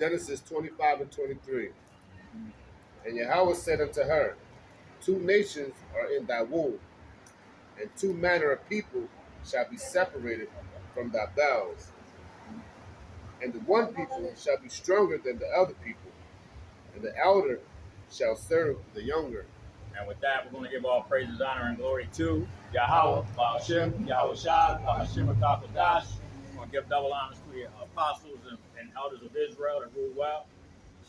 Genesis 25 and 23. And Yahawah said unto her, two nations are in thy womb, and two manner of people shall be separated from thy bowels. And the one people shall be stronger than the other people, and the elder shall serve the younger. And with that, we're going to give all praises, honor, and glory to Yahawah, Ba'ashem, Yahawashi, Ba'ashem, Kakodash. We're going to give double honors to the apostles and elders of Israel that rule well.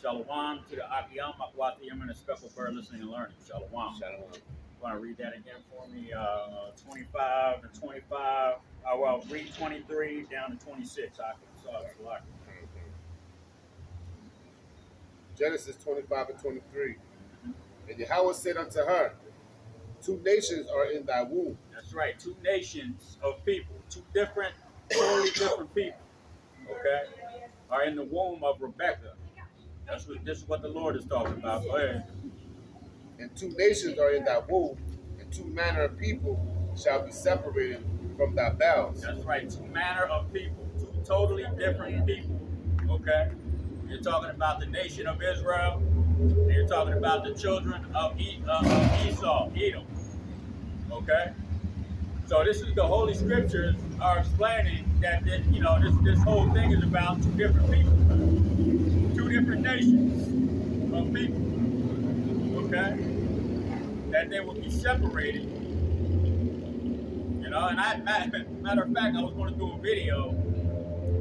Shalom to the Akiyam, Akwatiyam, and the speckled bird listening and learning. Shalom. Shalom. Want to read that again for me? 25 and 25. Well, read 23 down to 26. Genesis 25 and 23. And Yahawah said unto her, two nations are in thy womb. That's right. Two nations of people. Two different, totally different people. Okay? Are in the womb of Rebekah. This is what the Lord is talking about. Go ahead. And two nations are in thy womb, and two manner of people shall be separated from thy bowels. That's right. Two manner of people. Two totally different people. Okay? You're talking about the nation of Israel. And you're talking about the children of Esau, Edom. Okay? So this is the Holy Scriptures are explaining that this whole thing is about two different people. Two different nations of people. Okay? That they will be separated. And matter of fact, I was going to do a video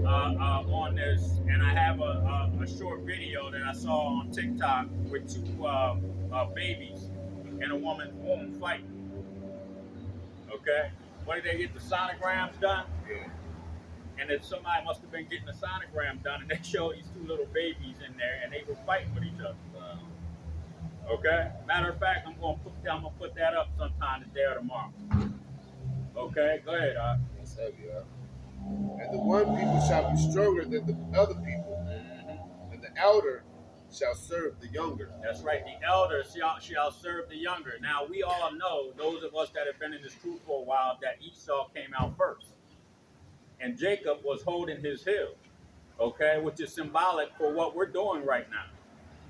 on this, and I have a short video that I saw on TikTok with two babies in a woman's womb fighting. Okay? When did they get the sonograms done? Yeah. And then somebody must have been getting the sonogram done, and they showed these two little babies in there, and they were fighting with each other. Okay? Matter of fact, I'm gonna put that up sometime today or tomorrow. Okay? Go ahead, That's heavy, And the one people shall be stronger than the other people, and the elder shall serve the younger. That's right. The elder shall serve the younger. Now, we all know, those of us that have been in this truth for a while, that Esau came out first. And Jacob was holding his heel, okay, which is symbolic for what we're doing right now.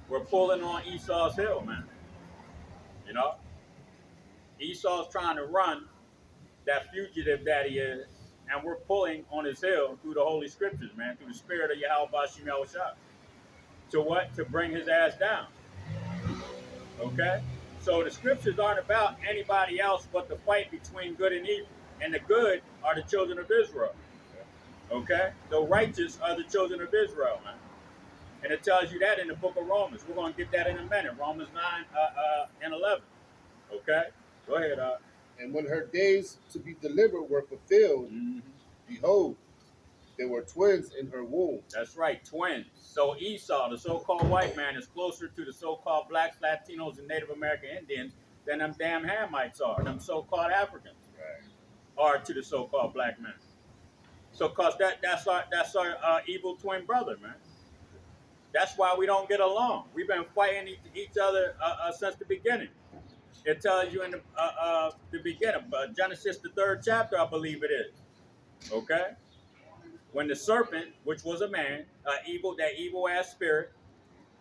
We're pulling on Esau's heel, man. You know? Esau's trying to run that fugitive that he is, and we're pulling on his heel through the Holy Scriptures, man, through the spirit of Yahawah Ba'ashem Yahawashi. To what? To bring his ass down. Okay? So the Scriptures aren't about anybody else but the fight between good and evil. And the good are the children of Israel. Okay? The righteous are the children of Israel, man. And it tells you that in the book of Romans. We're going to get that in a minute. Romans 9 and 11. Okay? Go ahead, And when her days to be delivered were fulfilled, behold, there were twins in her womb. That's right, twins. So Esau, the so-called white man, is closer to the so-called blacks, Latinos, and Native American Indians than them damn Hamites are. Them so-called Africans are to the so-called black man. So, cause that's our evil twin brother, man. That's why we don't get along. We've been fighting each other since the beginning. It tells you in the beginning, Genesis the 3rd chapter, I believe it is. Okay, when the serpent, which was a man, that evil ass spirit,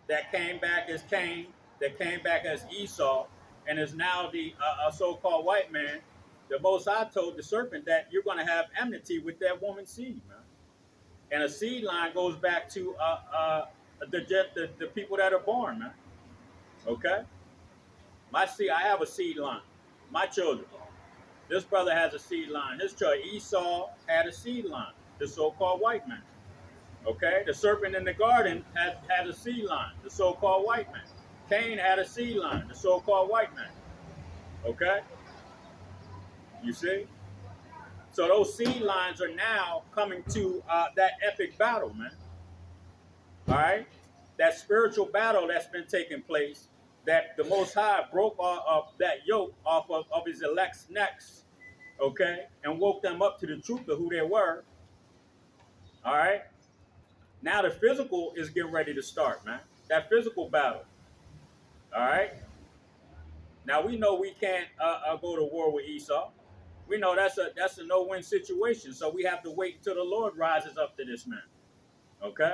that came back as Cain, that came back as Esau, and is now the so-called white man. The Most High told the serpent that you're going to have enmity with that woman's seed, man. And a seed line goes back to the people that are born, man. Okay? I have a seed line. My children. This brother has a seed line. His child, Esau, had a seed line. The so-called white man. Okay? The serpent in the garden had a seed line. The so-called white man. Cain had a seed line. The so-called white man. Okay? You see? So those seed lines are now coming to that epic battle, man. All right? That spiritual battle that's been taking place, that the Most High broke that yoke off of his elect's necks, okay? And woke them up to the truth of who they were. All right? Now the physical is getting ready to start, man. That physical battle. All right? Now we know we can't go to war with Esau. We know that's a no-win situation. So we have to wait until the Lord rises up to this man. Okay?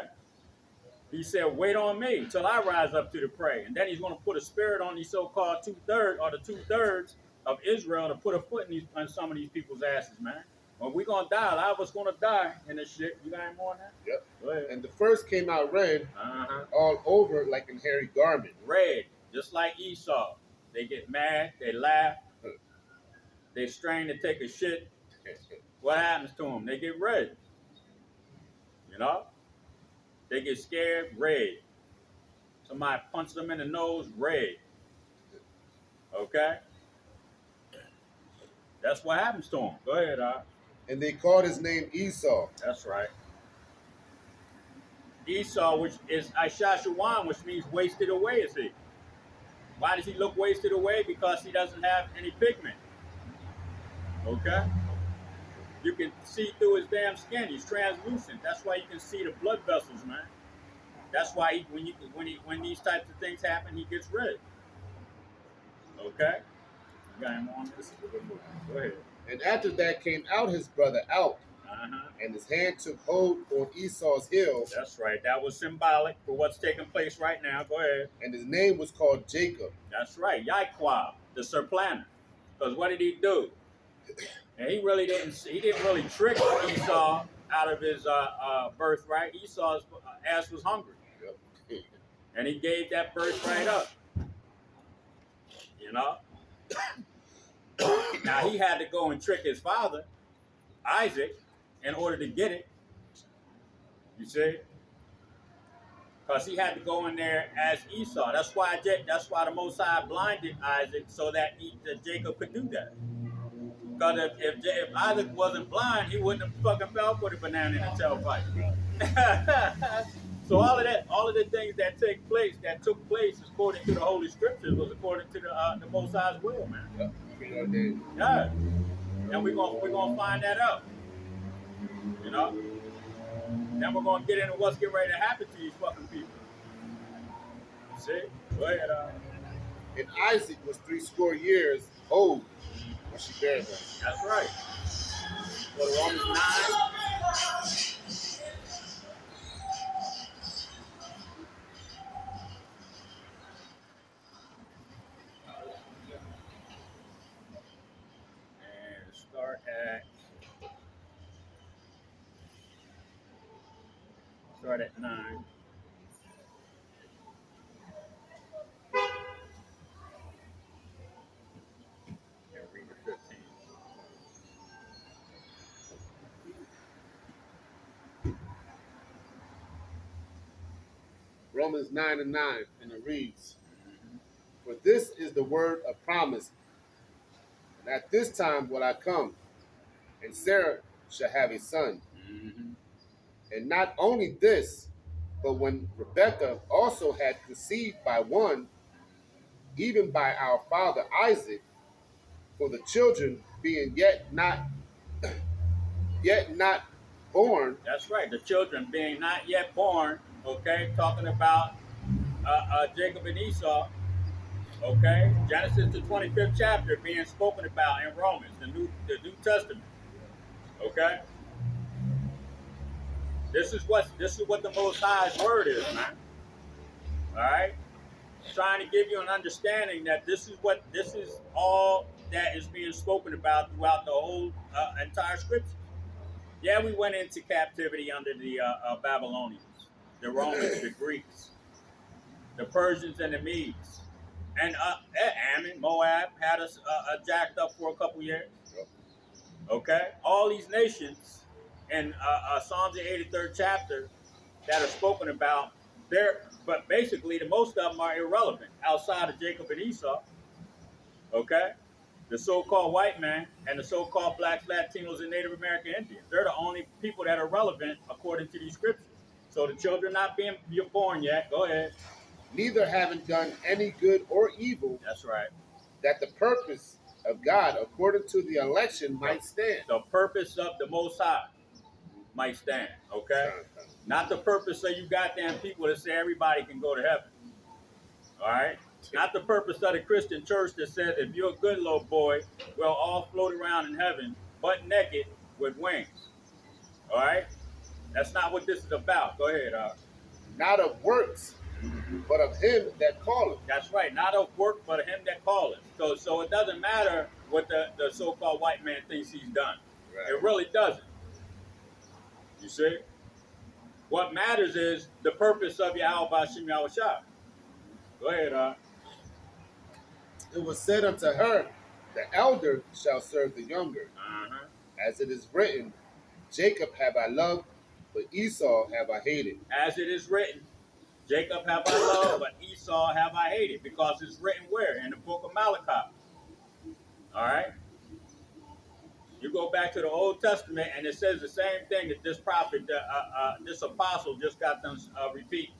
He said, wait on me till I rise up to the prey. And then he's going to put a spirit on these so-called two-thirds or the two-thirds of Israel to put a foot on some of these people's asses, man. When we going to die, a lot of us going to die in this shit. You got any more on that? Yep. Go ahead. And the first came out red all over like an hairy garment. Red, just like Esau. They get mad, they laugh, they strain to take a shit. What happens to them? They get red. You know? They get scared, red. Somebody punches them in the nose, red. Okay? That's what happens to him. Go ahead, And they called his name Esau. That's right. Esau, which is YAHAWAH, which means wasted away, is he? Why does he look wasted away? Because he doesn't have any pigment. Okay? You can see through his damn skin. He's translucent. That's why you can see the blood vessels, man. That's why when these types of things happen, he gets red. Okay? You got him on this? Go ahead. And after that came out his brother out, and his hand took hold on Esau's heel. That's right. That was symbolic for what's taking place right now. Go ahead. And his name was called Jacob. That's right. YAHAWAH, the supplanter. Because what did he do? And he didn't really trick Esau out of his birthright. Esau's ass was hungry. Yep. And he gave that birthright up. You know? Now he had to go and trick his father, Isaac, in order to get it. You see? Because he had to go in there as Esau. That's why the Most High blinded Isaac so that Jacob could do that. Because if Isaac wasn't blind, he wouldn't have fucking fell for the banana in the tailpipe. So all of the things that took place according to the Holy Scriptures was according to the Most High's will, man. Yeah. And we're gonna find that out. You know? Then we're gonna get into what's getting ready to happen to these fucking people. See? Go ahead. And Isaac was 80 years old when she bare him. That's right. Go to Romans 9. And start at 9. And read to 15. Romans 9:9, and it reads, For this is the word of promise, and at this time will I come, and Sarah shall have a son. And not only this, but when Rebekah also had conceived by one, even by our father Isaac, for the children being yet not born. That's right. The children being not yet born. Okay, talking about Jacob and Esau. Okay, Genesis the 25th chapter being spoken about in Romans, the New Testament. Okay, this is what the Most High's word is, man. All right, trying to give you an understanding that this is all that is being spoken about throughout the whole entire scripture. Yeah, we went into captivity under the Babylonians, the Romans, the Greeks, the Persians, and the Medes. And Ammon, Moab had us jacked up for a couple years. Okay? All these nations in Psalms the 83rd chapter that are spoken about, but basically the most of them are irrelevant outside of Jacob and Esau. Okay? The so-called white man and the so-called blacks, Latinos, and Native American Indians. They're the only people that are relevant according to these scriptures. So the children not being born yet, go ahead. Neither having done any good or evil. That's right. That the purpose of God, according to the election, might stand. The purpose of the Most High might stand, okay? Not the purpose of you goddamn people that say everybody can go to heaven. All right? Not the purpose of the Christian church that says if you're a good little boy, we'll all float around in heaven, butt naked with wings. All right? That's not what this is about. Go ahead, not of works, but of him that calleth. That's right. Not of work, but of him that calleth. So it doesn't matter what the so-called white man thinks he's done. Right. It really doesn't. You see? What matters is the purpose of Yahawah Shem Yahushua. Go ahead, It was said unto her, the elder shall serve the younger. As it is written, Jacob have I loved, but Esau have I hated. As it is written, Jacob have I loved, but Esau have I hated. Because it's written where? In the book of Malachi. All right? You go back to the Old Testament, and it says the same thing that this prophet, this apostle just got done repeating.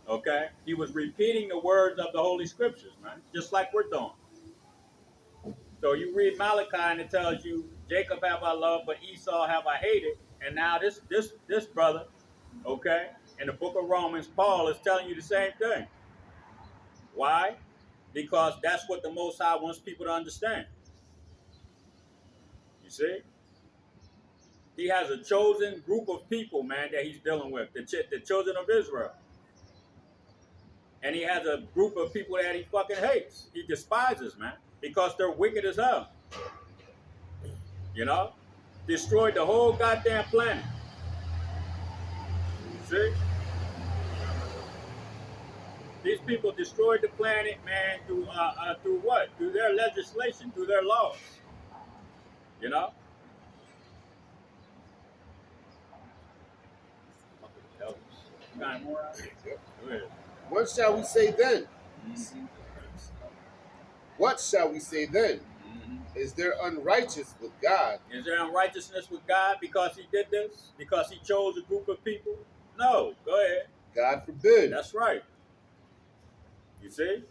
Okay? He was repeating the words of the Holy Scriptures, man, just like we're doing. So you read Malachi, and it tells you, Jacob have I loved, but Esau have I hated. And now this brother, okay, in the book of Romans, Paul is telling you the same thing. Why? Because that's what the Most High wants people to understand. You see? He has a chosen group of people, man, that he's dealing with, the children of Israel. And he has a group of people that he fucking hates. He despises, man, because they're wicked as hell. You know? Destroyed the whole goddamn planet. See? These people destroyed the planet, man, through what? Through their legislation, through their laws. You know? Got more out here? Go ahead. What shall we say then? What shall we say then? Is there unrighteous with God? Is there unrighteousness with God because he did this? Because he chose a group of people? No. Go ahead. God forbid. That's right. You see?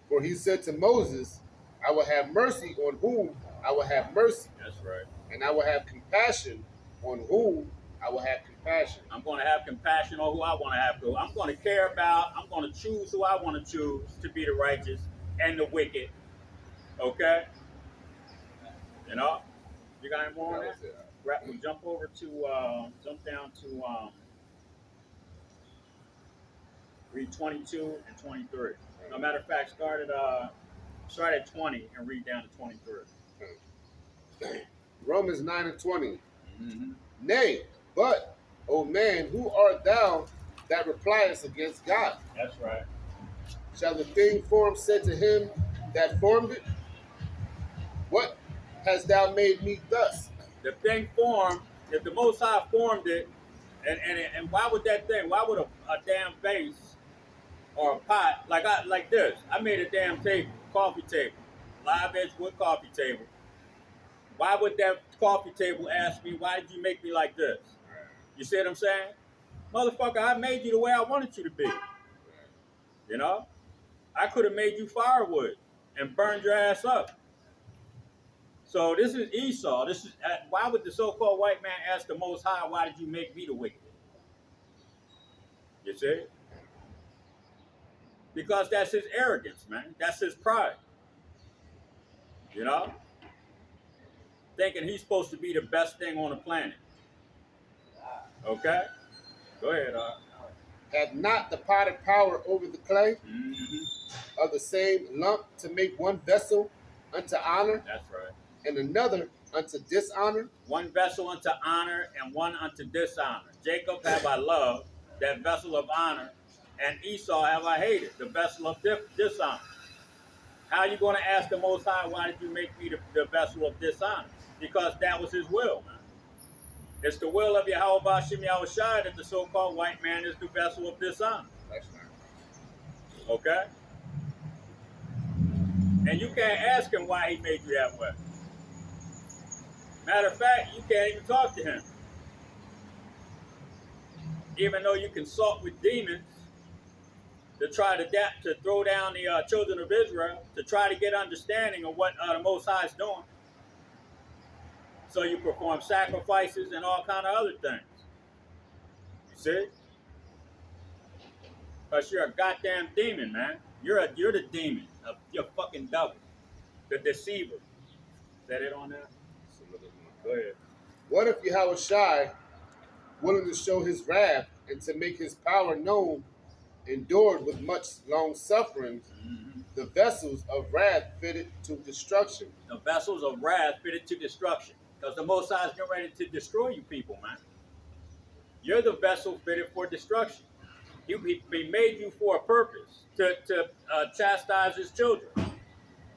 For he said to Moses, I will have mercy on whom I will have mercy. That's right. And I will have compassion on whom I will have compassion. I'm going to have compassion on who I want to have. I'm going to care about. I'm going to choose who I want to choose to be the righteous and the wicked. Okay? You know? You got any more on that? Right, we'll jump down to read 22 and 23. No matter of fact, start at 20 and read down to 23. Romans 9 and 20. Nay, but, O man, who art thou that repliest against God? That's right. Shall the thing formed said to him that formed it, what hast thou made me thus? The thing formed, if the Most High formed it, and why would that thing, why would a damn vase or a pot, like this, I made a damn table, coffee table, live edge wood coffee table. Why would that coffee table ask me, why did you make me like this? You see what I'm saying? Motherfucker, I made you the way I wanted you to be. You know? I could have made you firewood and burned your ass up. So this is Esau. This is why would the so-called white man ask the Most High, why did you make me the wicked? You see? Because that's his arrogance, man. That's his pride. You know? Thinking he's supposed to be the best thing on the planet. Okay? Go ahead, Have not the potter power over the clay of the same lump to make one vessel unto honor? That's right. And another unto dishonor? One vessel unto honor and one unto dishonor. Jacob have I loved, that vessel of honor, and Esau have I hated, the vessel of dishonor. How are you going to ask the Most High, why did you make me the vessel of dishonor? Because that was his will, man. It's the will of Yahawah Shem Yahushua that the so-called white man is the vessel of dishonor. That's right. Okay? And you can't ask him why he made you that way. Matter of fact, you can't even talk to him. Even though you consult with demons to try to throw down the children of Israel, to try to get understanding of what the Most High is doing. So you perform sacrifices and all kind of other things. You see? Because you're a goddamn demon, man. You're the demon. You're fucking devil. The deceiver. Is that it on that? Go ahead. What if Yahushua willing to show his wrath and to make his power known, endured with much long suffering the vessels of wrath fitted to destruction. The vessels of wrath fitted to destruction. Because the Most High is getting ready to destroy you people, man. You're the vessel fitted for destruction. He made you for a purpose, to chastise his children,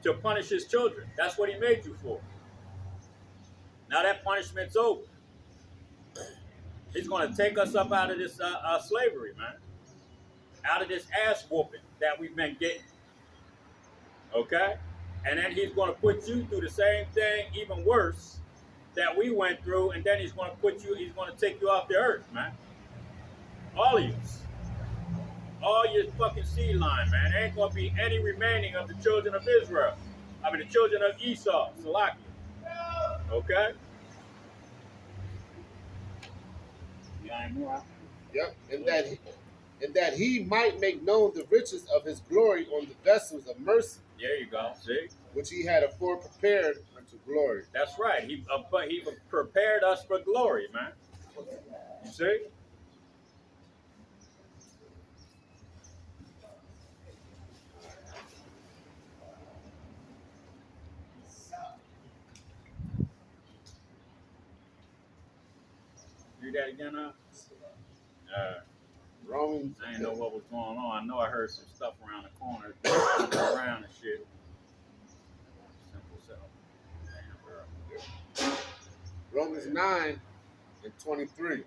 to punish his children. That's what he made you for. Now that punishment's over. He's going to take us up out of this slavery, man. Out of this ass whooping that we've been getting. Okay? And then he's going to put you through the same thing, even worse, that we went through. And then he's going to take you off the earth, man. All of you. All your fucking seed line, man. There ain't going to be any remaining of the children of Israel. I mean, the children of Esau, Salakia. Okay? Yep. And that he might make known the riches of his glory on the vessels of mercy. There you go. See? Which he had afore prepared unto glory. That's right. He prepared us for glory, man. You see? Do that again, huh? Romans. I didn't know what was going on. I know I heard some stuff around the corner, around and shit. Simple self. Romans 9 and 23.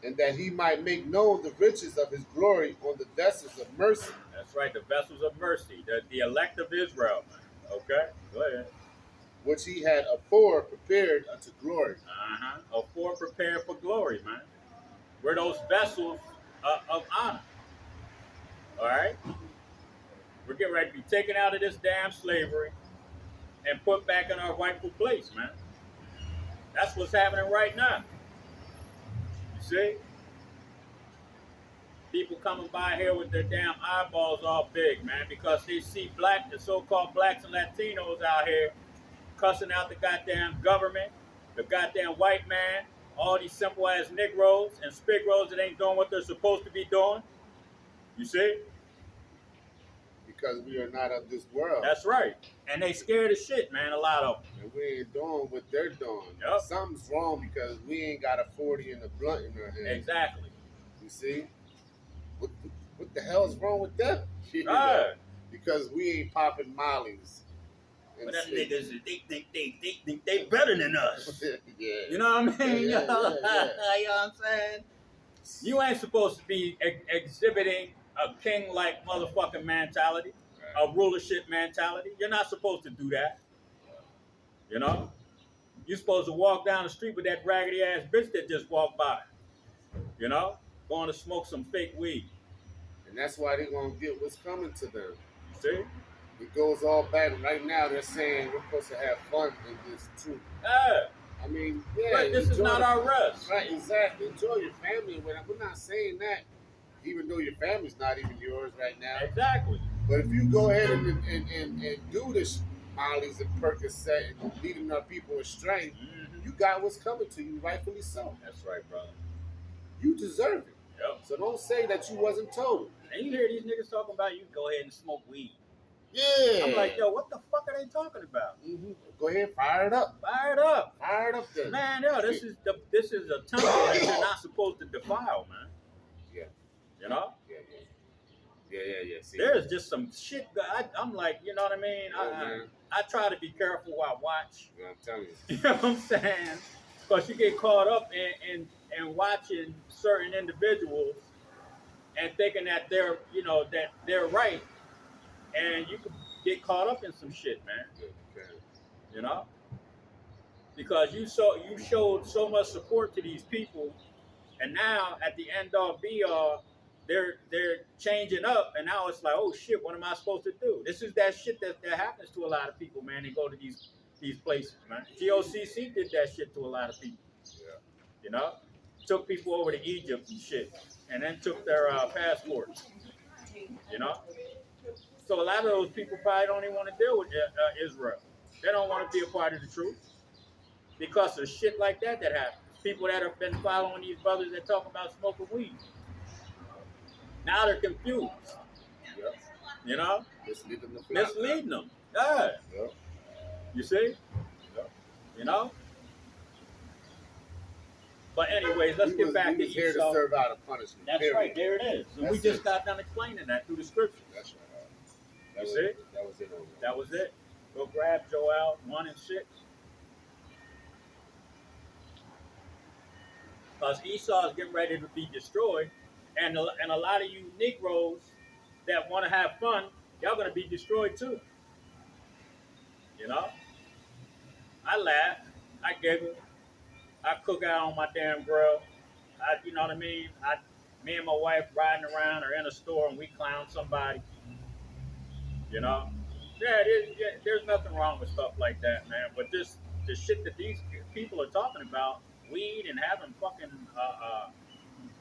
And that he might make known the riches of his glory on the vessels of mercy. That's right, the vessels of mercy, the elect of Israel, man. Okay, go ahead. Which he had afore prepared unto glory. Afore prepared for glory, man. We're those vessels of honor. All right? We're getting ready to be taken out of this damn slavery and put back in our rightful place, man. That's what's happening right now. You see? People coming by here with their damn eyeballs all big, man, because they see the so-called blacks and Latinos out here cussing out the goddamn government, the goddamn white man, all these simple-ass Negroes and Spigroes that ain't doing what they're supposed to be doing. You see? Because we are not of this world. That's right. And they scared as shit, man, a lot of them. And we ain't doing what they're doing. Yep. Something's wrong because we ain't got a 40 and a blunt in our hand. Exactly. You see? What the hell is wrong with them? Right. Because we ain't popping mollies. But them niggas, they think they better than us. Yeah. You know what I mean? Yeah. You know what I'm saying? You ain't supposed to be exhibiting a king-like motherfucking mentality, a rulership mentality. You're not supposed to do that. You know? You're supposed to walk down the street with that raggedy-ass bitch that just walked by. You know? Going to smoke some fake weed. And that's why they're going to get what's coming to them. You see? It goes all back. Right now, they're saying we're supposed to have fun in this too. I mean, yeah. But this is not our rest. Right, exactly. Enjoy your family. We're not saying that, even though your family's not even yours right now. Exactly. But if you go ahead and do this Molly's and Percocet and leading our people astray, you got what's coming to you, rightfully so. That's right, brother. You deserve it. Yep. So don't say that you wasn't told. And you hear these niggas talking about you go ahead and smoke weed. Yeah. I'm like, yo, what the fuck are they talking about? Go ahead, fire it up. Fire it up. Fire it up then. Man, yo, this is a temple that you're not supposed to defile, man. Yeah. You know? Yeah. See, there's just some shit that I'm like, you know what I mean? I try to be careful while I watch. Yeah, I'm telling you. You know what I'm saying? Because you get caught up in watching certain individuals and thinking that they're right, and you could get caught up in some shit, man. Okay. You know? Because you showed so much support to these people, and now at the end all be all, they're changing up, and now it's like, oh shit, what am I supposed to do? This is that shit that happens to a lot of people, man. They go to these places, man. GOCC did that shit to a lot of people. Yeah. You know, took people over to Egypt and shit, and then took their passports. You know, so a lot of those people probably don't even want to deal with Israel. They don't want to be a part of the truth because of shit like that happens. People that have been following these brothers that talk about smoking weed. Now they're confused. Yep. You know? Misleading the flock. Misleading them. Yeah. Yep. You see? Yep. You know? But anyways, let's get back to He was here to Esau. serve out a punishment. That's period. right. There it is. And we just got done explaining that through the scriptures. That's right. You see? That was it. That was it. Go grab Joel 1 and 6. Because Esau is getting ready to be destroyed. And a lot of you Negroes that want to have fun, y'all going to be destroyed too. You know? I laugh. I giggle. I cook out on my damn grill. You know what I mean? Me and my wife riding around or in a store and we clown somebody. You know? Yeah, there's nothing wrong with stuff like that, man. But the shit that these people are talking about, weed and having fucking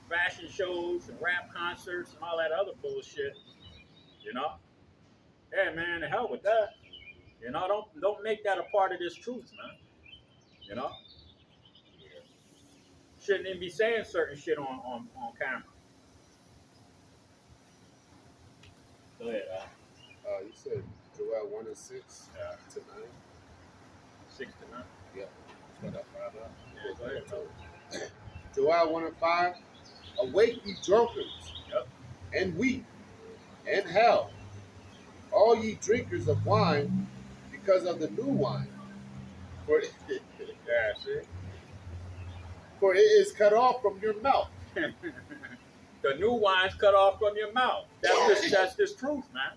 fashion shows and rap concerts and all that other bullshit, you know? Yeah, man, the hell with that. You know, don't make that a part of this truth, man. You know? Shouldn't even be saying certain shit on camera. Go ahead, you said Joel 1 and 6 to 9? 6 to 9. Yeah. Yeah, go ahead. Joel 1 and 5. Awake, ye drunkards, Yep. and weep, and howl, all ye drinkers of wine, because of the new wine. For it, Yeah, see? for it is cut off from your mouth. The new wine's cut off from your mouth. That's this truth, man.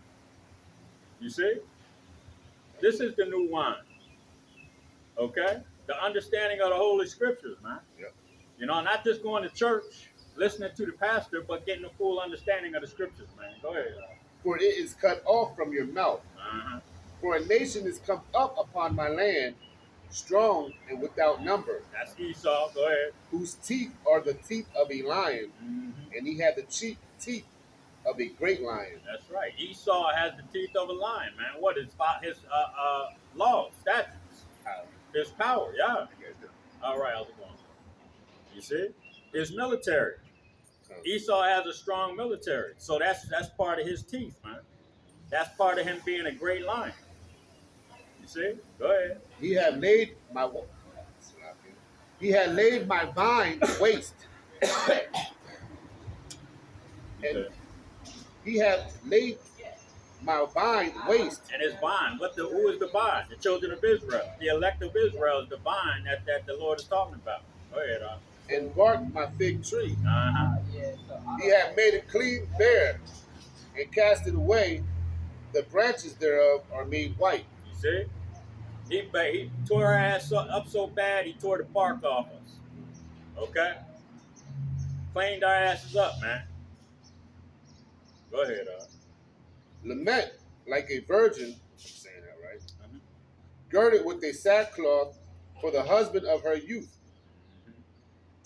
You see? This is the new wine. Okay? The understanding of the Holy Scriptures, man. Yep. You know, not just going to church, listening to the pastor, but getting a full understanding of the Scriptures, man. Go ahead. For it is cut off from your mouth. Uh-huh. For a nation is come up upon my land, strong and without number. That's Esau. Go ahead. Whose teeth are the teeth of a lion, and he had the teeth of a great lion. That's right. Esau has the teeth of a lion, man. What is his laws, statutes? Power. His power, yeah. All right, how's it going? You see? His military. Esau has a strong military. So that's part of his teeth, man. That's part of him being a great lion. You see? Go ahead. He had laid my vine waste. And he had laid my vine waste. And his vine. Who is the vine? The children of Israel. The elect of Israel is the vine that the Lord is talking about. Go ahead, and barked my fig tree. Uh-huh. He had made it clean bare, and cast it away. The branches thereof are made white. You see? He tore our ass up so bad, he tore the bark off us. Okay? Cleaned our asses up, man. Go ahead, Lament like a virgin, I'm saying that right, girded with a sackcloth for the husband of her youth.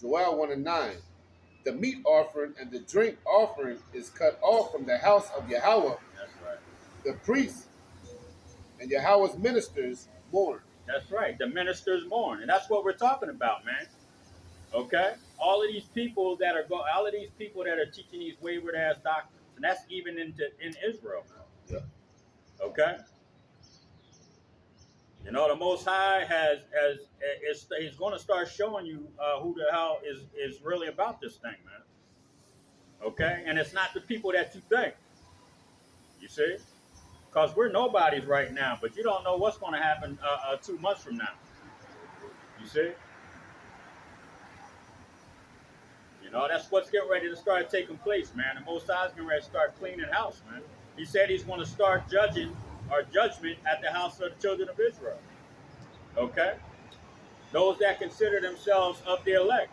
Joel 1 and 9. The meat offering and the drink offering is cut off from the house of Yahawah. That's right. The priests and Yahawah's ministers mourn. That's right. The ministers mourn. And that's what we're talking about, man. Okay? All of these people that are teaching these wayward ass doctrines. And that's even in Israel now. Yeah. Okay? You know, the Most High he's going to start showing you who the hell is really about this thing, man. Okay? And it's not the people that you think. You see? Because we're nobodies right now, but you don't know what's going to happen 2 months from now. You see? You know, that's what's getting ready to start taking place, man. The Most High is getting ready to start cleaning house, man. He said he's going to start judgment at the house of the children of Israel. Okay? Those that consider themselves of the elect.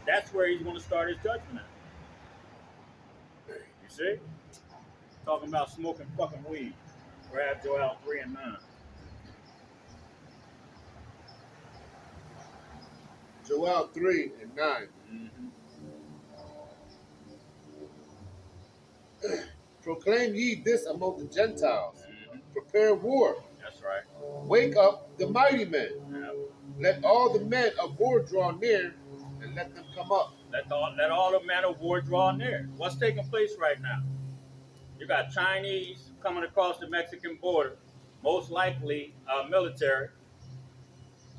That's where he's going to start his judgment at. You see? Talking about smoking fucking weed. Grab Joel 3 and 9. Joel 3 and 9. Proclaim ye this among the Gentiles. Prepare war. That's right. Wake up the mighty men. Yep. Let all the men of war draw near, and let them come up. Let all the men of war draw near. What's taking place right now? You got Chinese coming across the Mexican border, most likely military.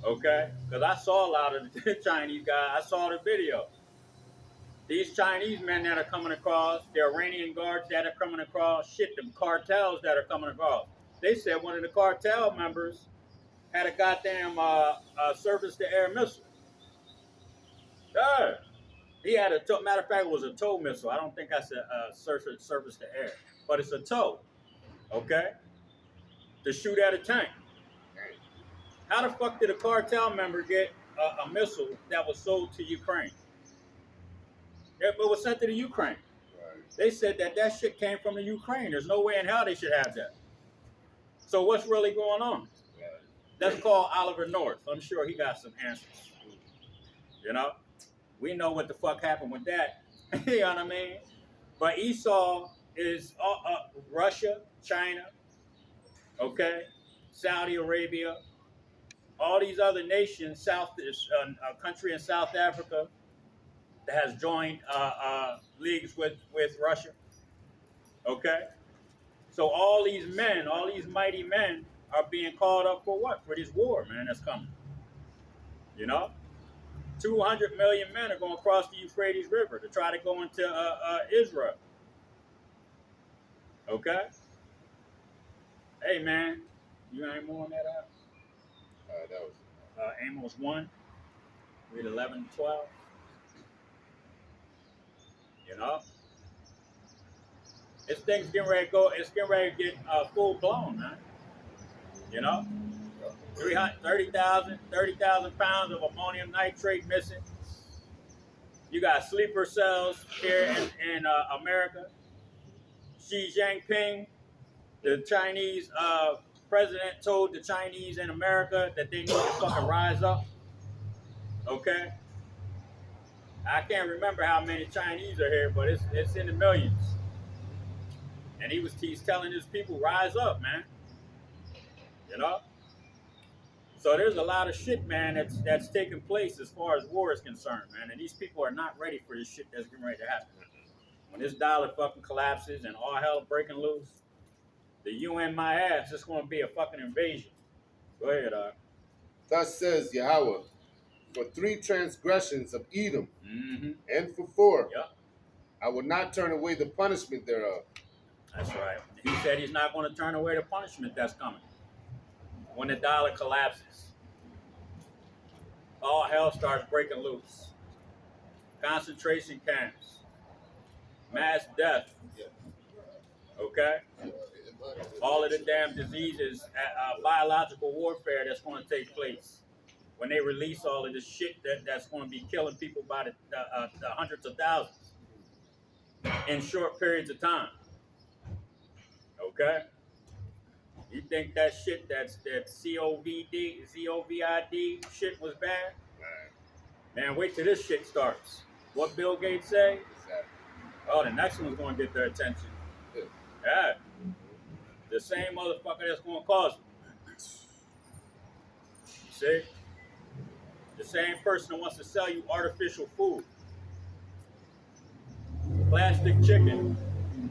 Okay, because I saw a lot of the Chinese guys. I saw the video. These Chinese men that are coming across, the Iranian guards that are coming across, shit, the cartels that are coming across. They said one of the cartel members had a goddamn surface-to-air missile. Yeah. He had matter of fact, it was a tow missile. I don't think I said surface-to-air, but it's a tow, okay, to shoot at a tank. How the fuck did a cartel member get a missile that was sold to Ukraine? It was sent to the Ukraine. Right. They said that shit came from the Ukraine. There's no way in hell they should have that. So what's really going on? Right. Let's call Oliver North. I'm sure he got some answers. You know? We know what the fuck happened with that. You know what I mean? But Esau is Russia, China, okay, Saudi Arabia, all these other nations, a country in South Africa that has joined leagues with Russia. Okay? So all these men, all these mighty men are being called up for what? For this war, man, that's coming. You know? 200 million men are going to cross the Euphrates River to try to go into Israel. Okay? Hey, man, you got any more on that out? That was Amos 1, read 11 and 12. You know? This thing's getting ready to go, it's getting ready to get full blown, man. You know? 30,000 pounds of ammonium nitrate missing. You got sleeper cells here in America. Xi Jinping, the Chinese president, told the Chinese in America that they need to fucking rise up. Okay? I can't remember how many Chinese are here, but it's in the millions. And he's telling his people, rise up, man. You know? So there's a lot of shit, man, that's taking place as far as war is concerned, man. And these people are not ready for this shit that's getting ready to happen. When this dollar fucking collapses and all hell breaking loose, the UN my ass, it's going to be a fucking invasion. Go ahead, Thus says Yahawah, for 3 transgressions of Edom, and for 4, I will not turn away the punishment thereof. That's right. He said he's not going to turn away the punishment that's coming. When the dollar collapses, all hell starts breaking loose. Concentration camps, mass death, okay? All of the damn diseases, biological warfare that's going to take place when they release all of this shit that's going to be killing people by the hundreds of thousands in short periods of time, okay? You think that shit that COVID shit was bad? Man, wait till this shit starts. What Bill Gates say? Oh, the next one's going to get their attention. Yeah. The same motherfucker that's going to cause it. You see? The same person that wants to sell you artificial food. Plastic chicken. You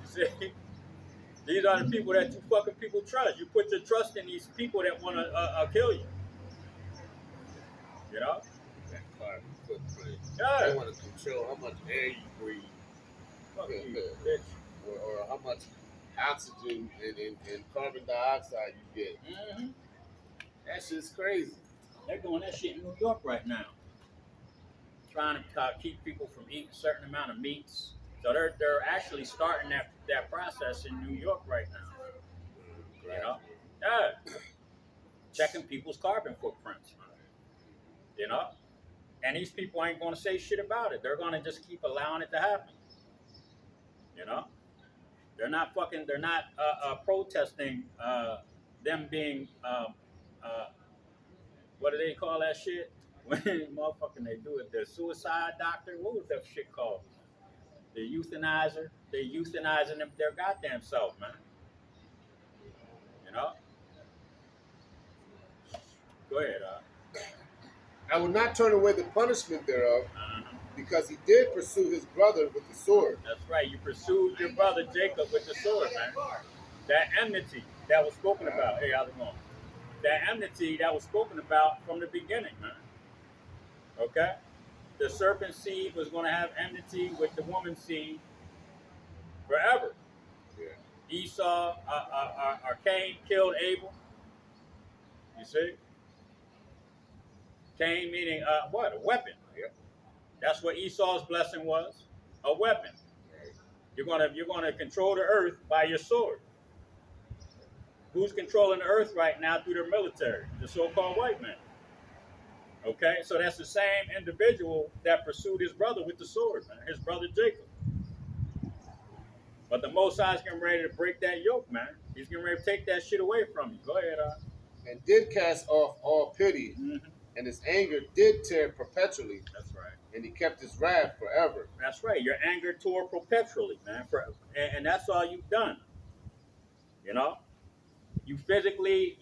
see? These are the people that you fucking people trust. You put your trust in these people that want to kill you. You know? That carbon footprint. Yeah. They want to control how much air you breathe. Fuck you, bitch. Or how much oxygen and carbon dioxide you get. Mm-hmm. That shit's crazy. They're doing that shit in New York right now. Trying to keep people from eating a certain amount of meats. So they're actually starting that process in New York right now. You know? Yeah. Checking people's carbon footprints. You know? And these people ain't going to say shit about it. They're going to just keep allowing it to happen. You know? They're not protesting them being, what do they call that shit? When motherfucking they do it, the suicide doctor, what was that shit called? The euthanizer, they're euthanizing them their goddamn self, man. You know? Go ahead, I will not turn away the punishment thereof, Uh-huh. because he did pursue his brother with the sword. That's right. You pursued your brother Jacob with the sword, man. That enmity that was spoken about. Hey, how's it going? That enmity that was spoken about from the beginning, man. Okay? The serpent seed was going to have enmity with the woman's seed forever. Yeah. Esau, or Cain killed Abel. You see? Cain meaning what? A weapon. Yeah. That's what Esau's blessing was. A weapon. Right. You're gonna control the earth by your sword. Who's controlling the earth right now through their military? The so-called white man. Okay, so that's the same individual that pursued his brother with the sword, man. His brother Jacob. But the Most High is getting ready to break that yoke, man. He's getting ready to take that shit away from you. Go ahead, And did cast off all pity, Mm-hmm. and his anger did tear perpetually, That's right. and he kept his wrath forever. That's right. Your anger tore perpetually, man. And that's all you've done. You know, you physically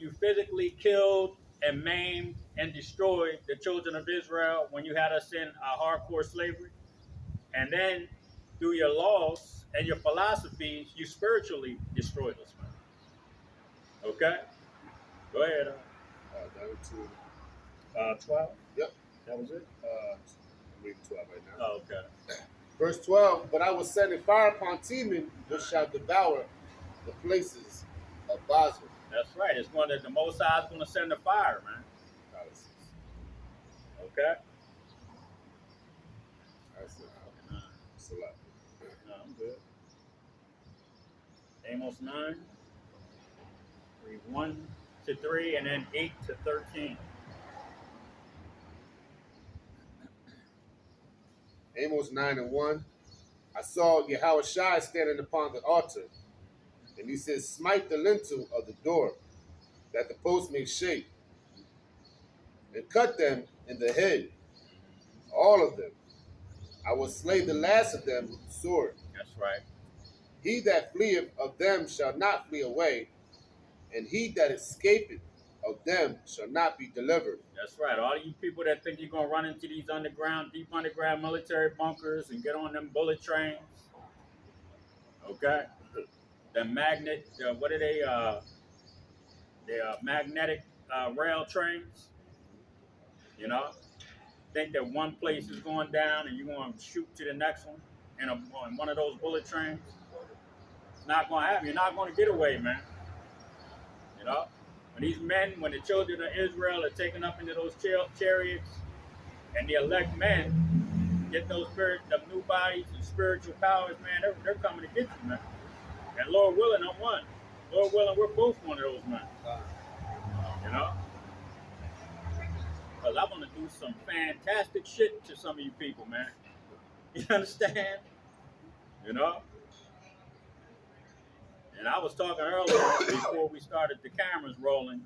killed and maimed and destroyed the children of Israel when you had us in hardcore slavery, and then through your laws and your philosophies, you spiritually destroyed us, man. Okay, go ahead. Down to 12. Yep. That was it. I'm reading 12 right now. Oh, okay. Verse 12. But I will send a fire upon Teman, which shall devour the places of Basel. That's right. It's going to the Most High is going to send the fire, man. Okay. That's a lot. No, I'm good. Amos 9. Read 1 to 3, and then 8 to 13. Amos 9 and 1. I saw YAHAWAH standing upon the altar, and he says, smite the lintel of the door, that the post may shake, and cut them in the head, all of them. I will slay the last of them with the sword. That's right. He that fleeth of them shall not flee away, and he that escapeth of them shall not be delivered. That's right. All you people that think you're going to run into these deep underground military bunkers and get on them bullet trains. Okay? The magnet, what are they? The magnetic rail trains. You know? Think that one place is going down and you're going to shoot to the next one in one of those bullet trains. It's not going to happen. You're not going to get away, man. You know? When the children of Israel are taken up into those chariots, and the elect men get those new bodies and spiritual powers, man, they're coming to get you, man. And Lord willing, I'm one. Lord willing, we're both one of those men. You know? Because I'm going to do some fantastic shit to some of you people, man. You understand? You know? And I was talking earlier before we started the cameras rolling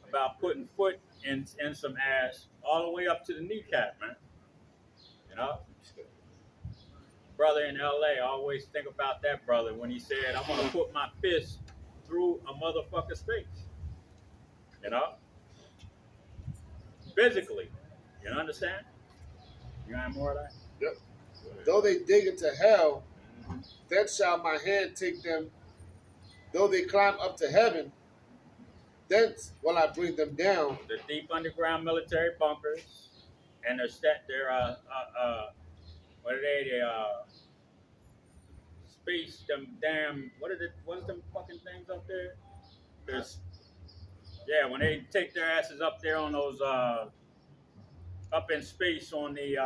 about putting foot in some ass all the way up to the kneecap, man. You know? Brother in LA, I always think about that brother when he said, I'm going to put my fist through a motherfucker's face. You know? Physically. You understand? You have more of that? Yep. Though they dig into hell, then shall my hand take them. Though they climb up to heaven, thence will I bring them down. The deep underground military bunkers, and they're what are they? Space, them damn, what's them fucking things up there? Yeah, when they take their asses up there on those, up in space on the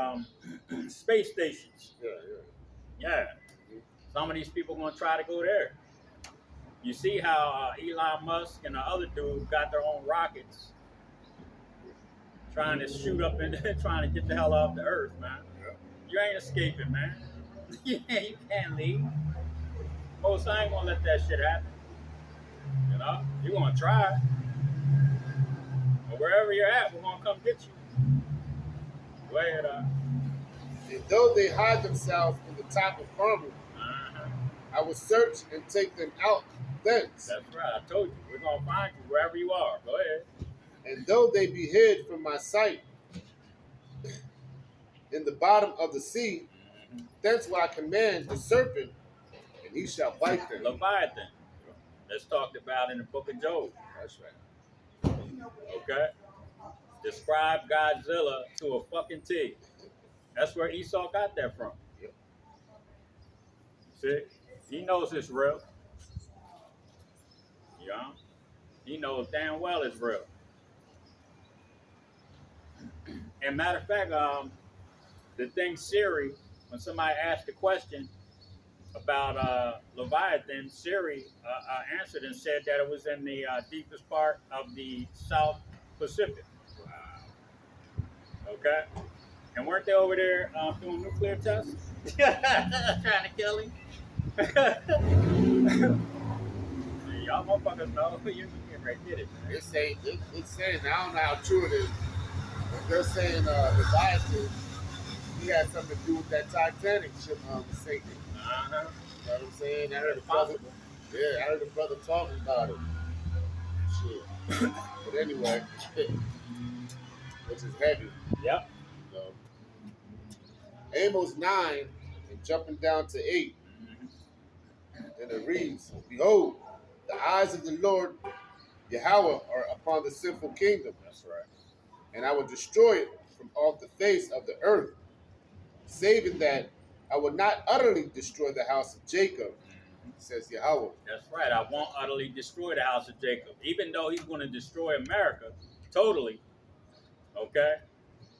space stations. Yeah. Some of these people are going to try to go there. You see how Elon Musk and the other dude got their own rockets trying to shoot up and trying to get the hell off the earth, man. You ain't escaping, man. You can't leave. Most I ain't gonna let that shit happen. You know, you're gonna try. But wherever you're at, we're gonna come get you. Go ahead, And though they hide themselves in the top of Carmel, I will search and take them out thence. That's right. I told you. We're gonna find you wherever you are. Go ahead. And though they be hid from my sight, in the bottom of the sea. Thence will I command the serpent, and he shall bite them. Leviathan. That's talked about in the book of Job. That's right. Okay? Describe Godzilla to a fucking T. That's where Esau got that from. Yep. See? He knows it's real. Yeah? He knows damn well it's real. And matter of fact, the thing Siri, when somebody asked a question about Leviathan, Siri answered and said that it was in the deepest part of the South Pacific. Okay? And weren't they over there doing nuclear tests? Trying to kill him? Y'all motherfuckers know you right did it, man. It's saying, I don't know how true it is, but they're saying Leviathan, he had something to do with that Titanic ship sinking. Uh-huh. You know what I'm saying? I heard the brother talking about it. Shit. But anyway, which is heavy. Yep. You know. Amos 9 and jumping down to 8. And it reads, Behold, the eyes of the Lord YAHAWAH are upon the sinful kingdom. That's right. And I will destroy it from off the face of the earth, saving that I will not utterly destroy the house of Jacob, says YAHAWAH. That's right. I won't utterly destroy the house of Jacob. Even though he's going to destroy America totally, okay,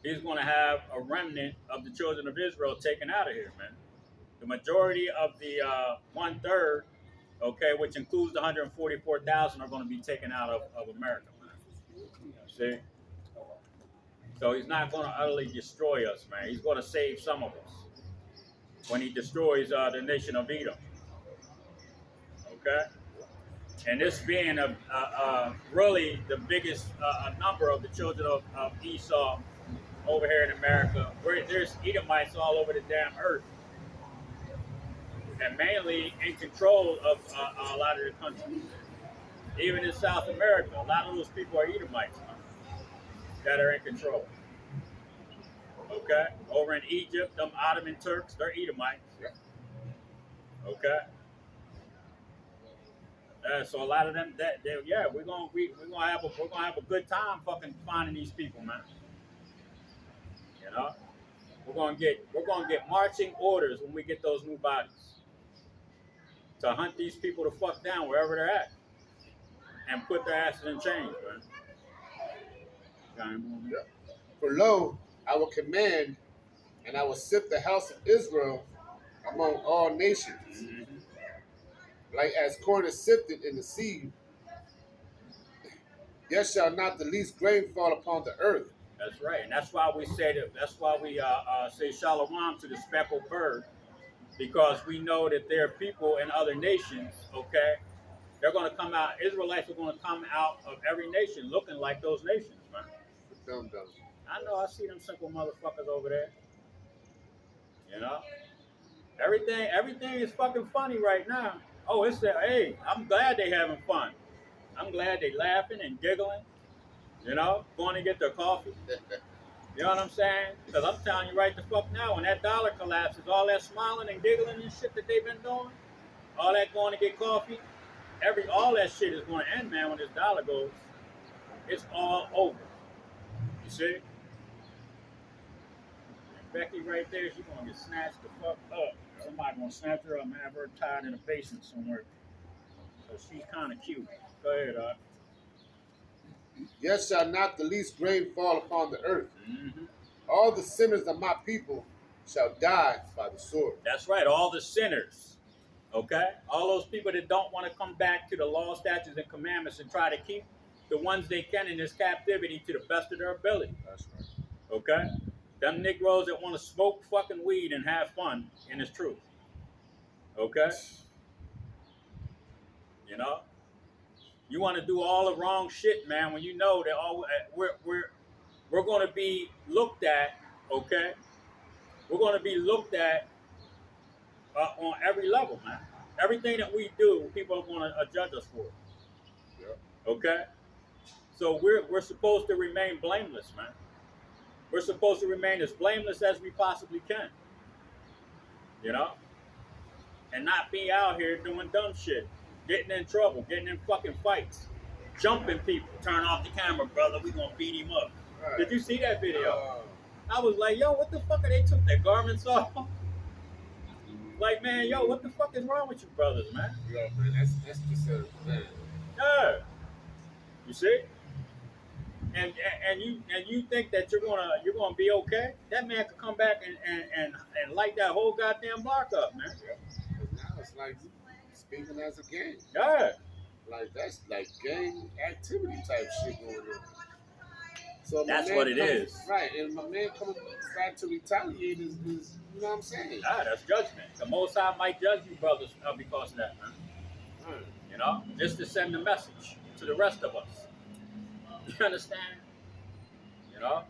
he's going to have a remnant of the children of Israel taken out of here, man. The majority of the 1/3, okay, which includes the 144,000, are going to be taken out of America, man. See? So he's not going to utterly destroy us, man. He's going to save some of us when he destroys the nation of Edom. Okay? And this being really the biggest number of the children of Esau over here in America, where there's Edomites all over the damn earth. And mainly in control of a lot of the countries. Even in South America, a lot of those people are Edomites, man, that are in control. Okay? Over in Egypt, them Ottoman Turks, they're Edomites. Okay? So a lot of them, we're gonna have a good time fucking finding these people, man. You know, we're gonna get marching orders when we get those new bodies to hunt these people the fuck down wherever they're at and put their asses in chains, man. Yeah. For lo, I will command, and I will sift the house of Israel among all nations. Like as corn is sifted in the sea, yet shall not the least grain fall upon the earth. That's right, and that's why we say that. That's why we say shalom to the speckled bird, because we know that there are people in other nations. Okay, they're going to come out. Israelites are going to come out of every nation looking like those nations, man. Dumb. I know. I see them simple motherfuckers over there. You know, everything is fucking funny right now. Oh, it's that. Hey, I'm glad they having fun. I'm glad they laughing and giggling. You know, going to get their coffee. You know what I'm saying? Because I'm telling you right the fuck now, when that dollar collapses, all that smiling and giggling and shit that they've been doing, all that going to get coffee, all that shit is going to end, man. When this dollar goes, it's all over. You see? And Becky right there, she's going to get snatched the fuck up. Somebody going to snatch her up and have her tied in a basement somewhere. So she's kind of cute. Go ahead, Yet shall not the least grain fall upon the earth. All the sinners of my people shall die by the sword. That's right, all the sinners. Okay? All those people that don't want to come back to the law, statutes, and commandments and try to keep the ones they can in this captivity to the best of their ability. That's right. Okay? Them Negroes that want to smoke fucking weed and have fun in this truth. Okay? You know? You want to do all the wrong shit, man, when you know that we're going to be looked at, okay? We're going to be looked at on every level, man. Everything that we do, people are going to judge us for it. Yeah. Okay? So we're supposed to remain blameless, man. We're supposed to remain as blameless as we possibly can, you know, and not be out here doing dumb shit, getting in trouble, getting in fucking fights, jumping people. Turn off the camera, brother. We gonna beat him up. Right. Did you see that video? I was like, yo, what the fuck are they took their garments off? Like, man, yo, what the fuck is wrong with you brothers, man? Yo, man, that's just a man. Yeah. You see? And you think that you're gonna be okay? That man could come back and light that whole goddamn block up, man. Yeah. Now it's like speaking as a gang. Yeah. Like that's like gang activity type shit going on. So that's what it is. Right, and my man coming back to retaliate is you know what I'm saying? Yeah, that's judgment. The Most High might judge you brothers because of that, man. Right. You know, just to send a message to the rest of us. You understand? You know?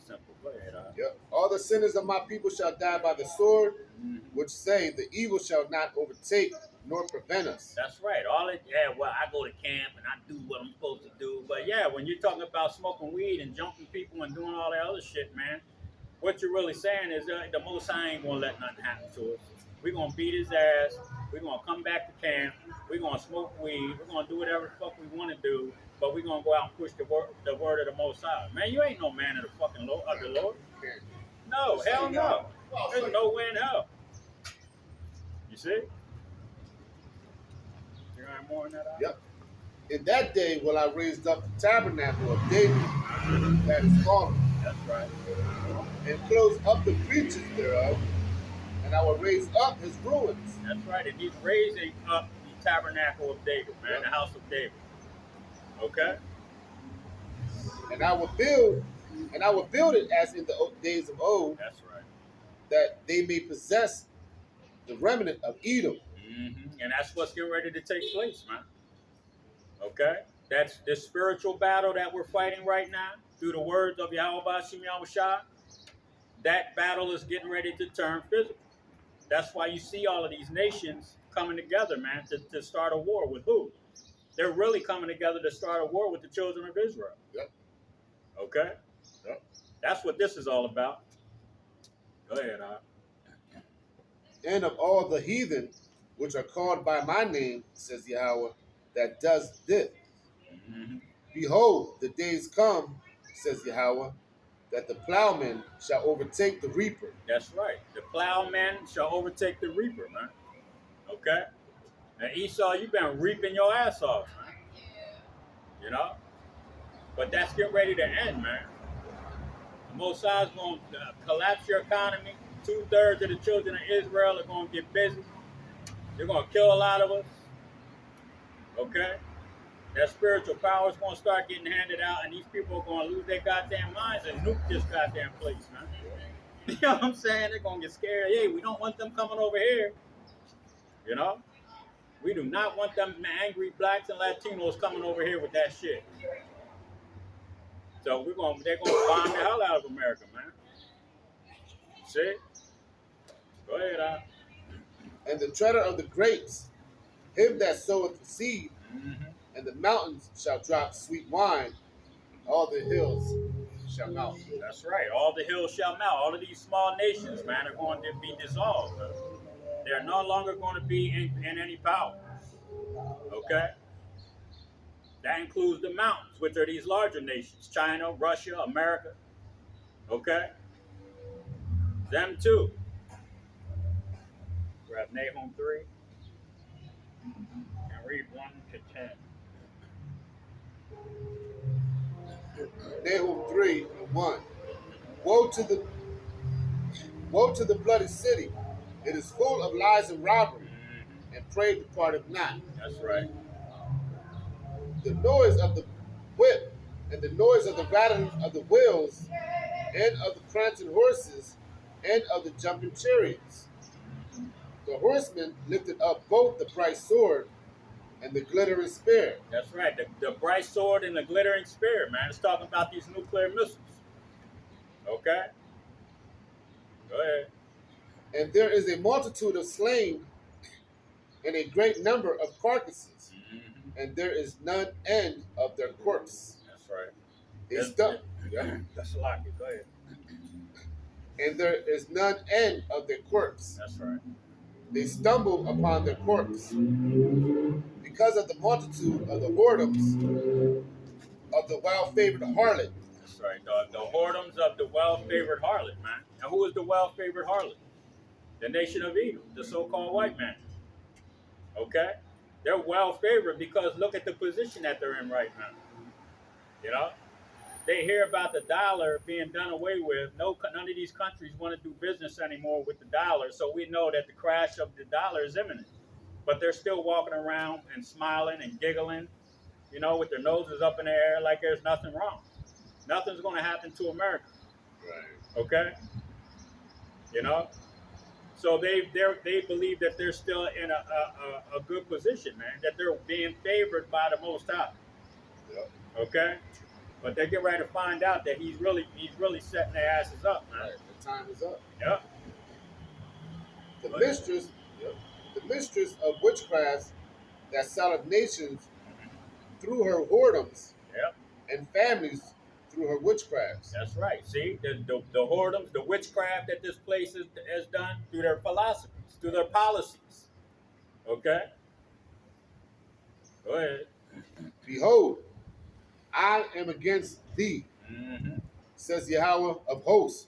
Simple. Go ahead. Yep. All the sinners of my people shall die by the sword, which say the evil shall not overtake nor prevent us. That's right. Well, I go to camp and I do what I'm supposed to do. But yeah, when you're talking about smoking weed and jumping people and doing all that other shit, man, what you're really saying is the Most High ain't gonna let nothing happen to us. We're gonna beat his ass. We're gonna come back to camp. We're gonna smoke weed. We're gonna do whatever the fuck we want to do. But we're gonna go out and push the word of the Most High. Man, you ain't no man of the fucking Lord, of the Lord. No, hell no. There's no way in hell. You see? More in that out? Yep. In that day will I raise up the tabernacle of David that is fallen. That's right. And close up the breaches thereof, and I will raise up his ruins. That's right. And he's raising up the tabernacle of David, man, yep. The house of David. Okay? And I will build it as in the days of old. That's right. That they may possess the remnant of Edom. Mm-hmm. And that's what's getting ready to take place, man. Okay? That's the spiritual battle that we're fighting right now through the words of YAHAWAH Shem Yahushua. That battle is getting ready to turn physical. That's why you see all of these nations coming together, man, to start a war with who? They're really coming together to start a war with the children of Israel. Yep. Okay? Yep. That's what this is all about. Go ahead, And of all the heathen which are called by my name, says Yahweh, that does this. Mm-hmm. Behold, the days come, says Yahweh, that the plowman shall overtake the reaper. That's right. The plowman shall overtake the reaper, man. Okay? And Esau, you've been reaping your ass off, man. You know? But that's getting ready to end, man. The Most High is going to collapse your economy. 2/3 of the children of Israel are going to get busy. They're going to kill a lot of us. Okay? That spiritual power is going to start getting handed out, and these people are going to lose their goddamn minds and nuke this goddamn place, man. You know what I'm saying? They're going to get scared. Hey, we don't want them coming over here. You know? We do not want them angry blacks and Latinos coming over here with that shit. So they're going to bomb the hell out of America, man. See? Go ahead, And the treader of the grapes, him that soweth the seed, and the mountains shall drop sweet wine, all the hills shall melt. That's right. All the hills shall melt. All of these small nations, man, are going to be dissolved. Man. They're no longer going to be in any power. Okay? That includes the mountains, which are these larger nations. China, Russia, America. Okay? Them too. Grab Nahum 3 and read 1 to 10. Nahum 3 and 1. Woe to the bloody city! It is full of lies and robbery, and prey departeth not. That's right. The noise of the whip, and the noise of the rattling of the wheels, and of the prancing horses, and of the jumping chariots. The horsemen lifted up both the bright sword and the glittering spear. That's right. The bright sword and the glittering spear, man. It's talking about these nuclear missiles. Okay? Go ahead. And there is a multitude of slain and a great number of carcasses, and there is none end of their corpse. That's right. They stumble. That's a lot. Go ahead. And there is none end of their corpse. That's right. They stumble upon their corpse because of the multitude of the whoredoms of the well-favored harlot. That's right. The whoredoms of the well-favored harlot, man. And who is the well-favored harlot? The nation of Edom, the so-called white man. Okay? They're well-favored because look at the position that they're in right now. You know? They hear about the dollar being done away with. None of these countries want to do business anymore with the dollar, so we know that the crash of the dollar is imminent. But they're still walking around and smiling and giggling, you know, with their noses up in the air like there's nothing wrong. Nothing's going to happen to America. Right. Okay? You know? So they believe that they're still in a good position, man, that they're being favored by the Most High. Yep. Okay? But they get ready to find out that he's really setting their asses up, man. Right. The time is up. Yep. The mistress of witchcraft that selleth nations through her whoredoms, Yep. and families through her witchcrafts. That's right. See, the whoredoms, the witchcraft that this place has done through their philosophies, through their policies. Okay? Go ahead. Behold, I am against thee, says Yahawah of hosts,